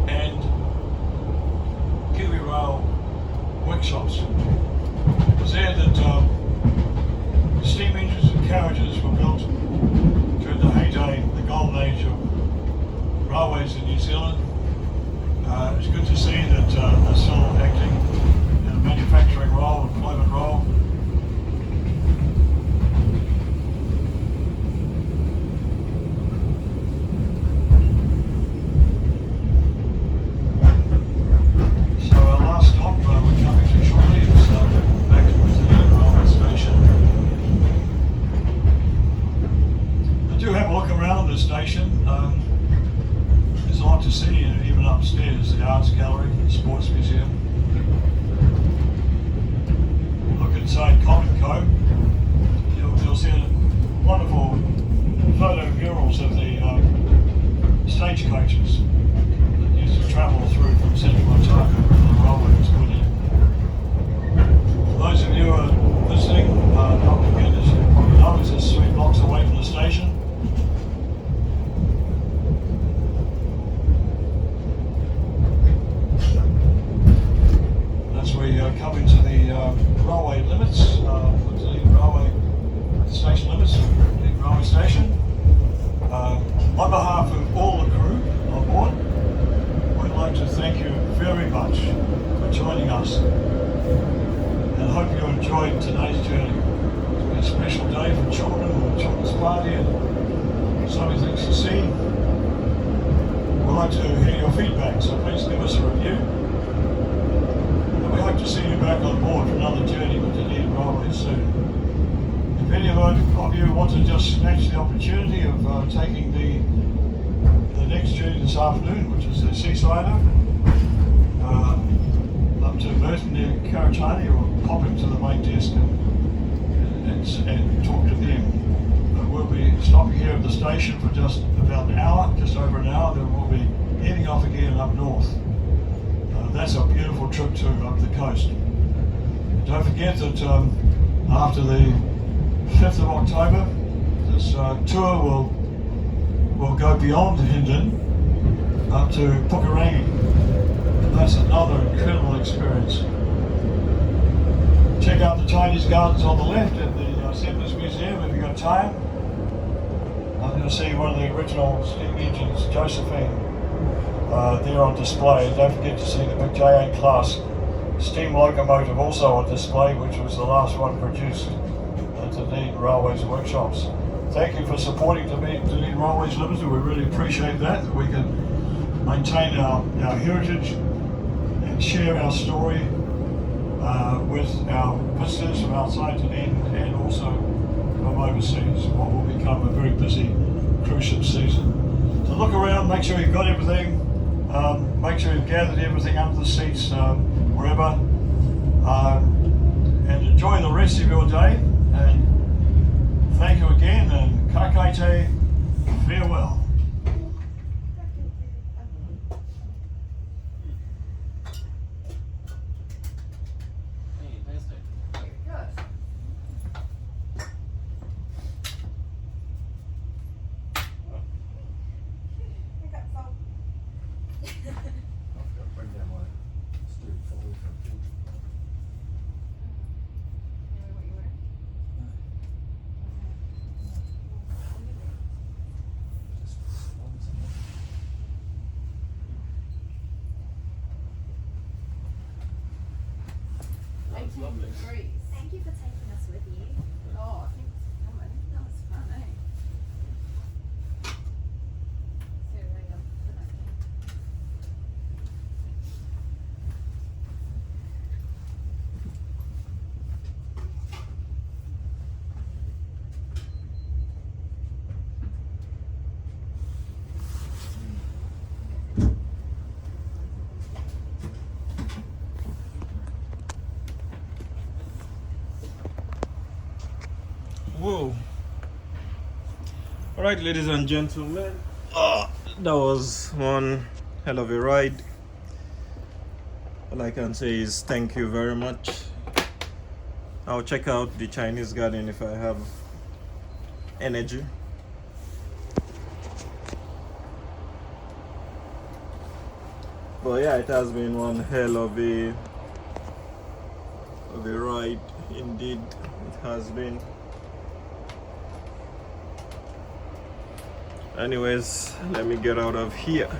and Kiwi Rail workshops. It was there that steam engines and carriages were built during the heyday, the golden age of railways in New Zealand. It's good to see that they're still acting in a manufacturing role, employment role. So our last stop we're coming to shortly is back to the Dunedin Railway Station. I do have a look around the station. There's a lot to see, even upstairs, the arts gallery, the sports museum. Look inside Common Co. You'll see wonderful photo murals of the stagecoaches that used to travel through from central Otago where the railway was put in. For those of you who are visiting, Dr. Genders probably know is just 3 blocks away from the station. Come into the railway limits, the railway station limits, the railway station. On behalf of all the crew on board, we'd like to thank you very much for joining us, and hope you enjoyed today's journey. It's been a special day for children and a children's party, and so many things to see. We'd like to hear your feedback, so please give us a review. We hope to see you back on board for another journey with the Dunedin Railways soon. If any of you want to just snatch the opportunity of taking the next journey this afternoon, which is the Seasider, up to Burton near Karatani, or pop into the main desk and talk to them. We'll be stopping here at the station for just about an hour, just over an hour, then we'll be heading off again up north. That's a beautiful trip too, up the coast. Don't forget that after the 5th of October, this tour will go beyond Hindon up to Pukerangi. That's another incredible experience. Check out the Chinese gardens on the left at the Settlers Museum if you've got time. You'll see one of the original steam engines, Josephine, there on display. Don't forget to see the big J8 class steam locomotive also on display, which was the last one produced at the Dunedin Railways workshops. Thank you for supporting Dunedin Railways Limited. We really appreciate that we can maintain our heritage and share our story with our visitors from outside Dunedin and also from overseas, what will become a very busy cruise ship season. So look around, make sure you've got everything. Make sure you've gathered everything under the seats, wherever, and enjoy the rest of your day. And thank you again, and ka kite, farewell. Lovely. Thank you for taking us with you. Oh, thanks for coming. That was fun, eh? Whoa. Alright, ladies and gentlemen, that was one hell of a ride. All I can say is thank you very much. I'll check out the Chinese garden if I have energy. But yeah, it has been one hell of a ride indeed. It has been. Anyways, let me get out of here.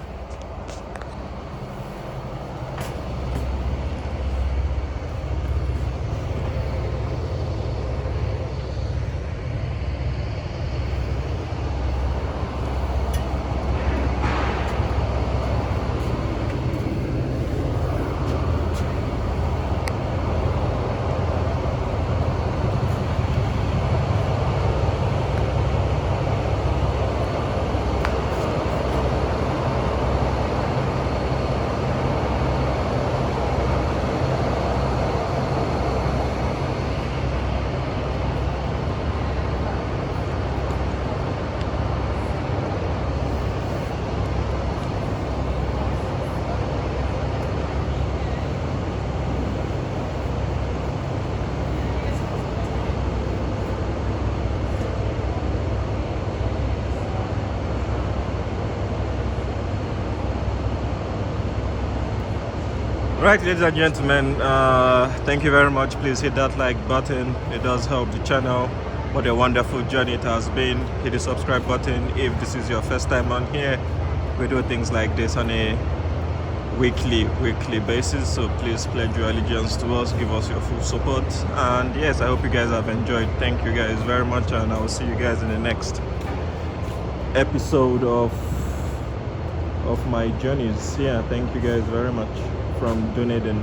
Right, ladies and gentlemen, thank you very much. Please hit that like button. It does help the channel. What a wonderful journey it has been. Hit the subscribe button if this is your first time on here. We do things like this on a weekly basis, so please pledge your allegiance to us, give us your full support. And yes, I hope you guys have enjoyed. Thank you guys very much, and I will see you guys in the next episode of my journeys. Yeah, thank you guys very much from Dunedin.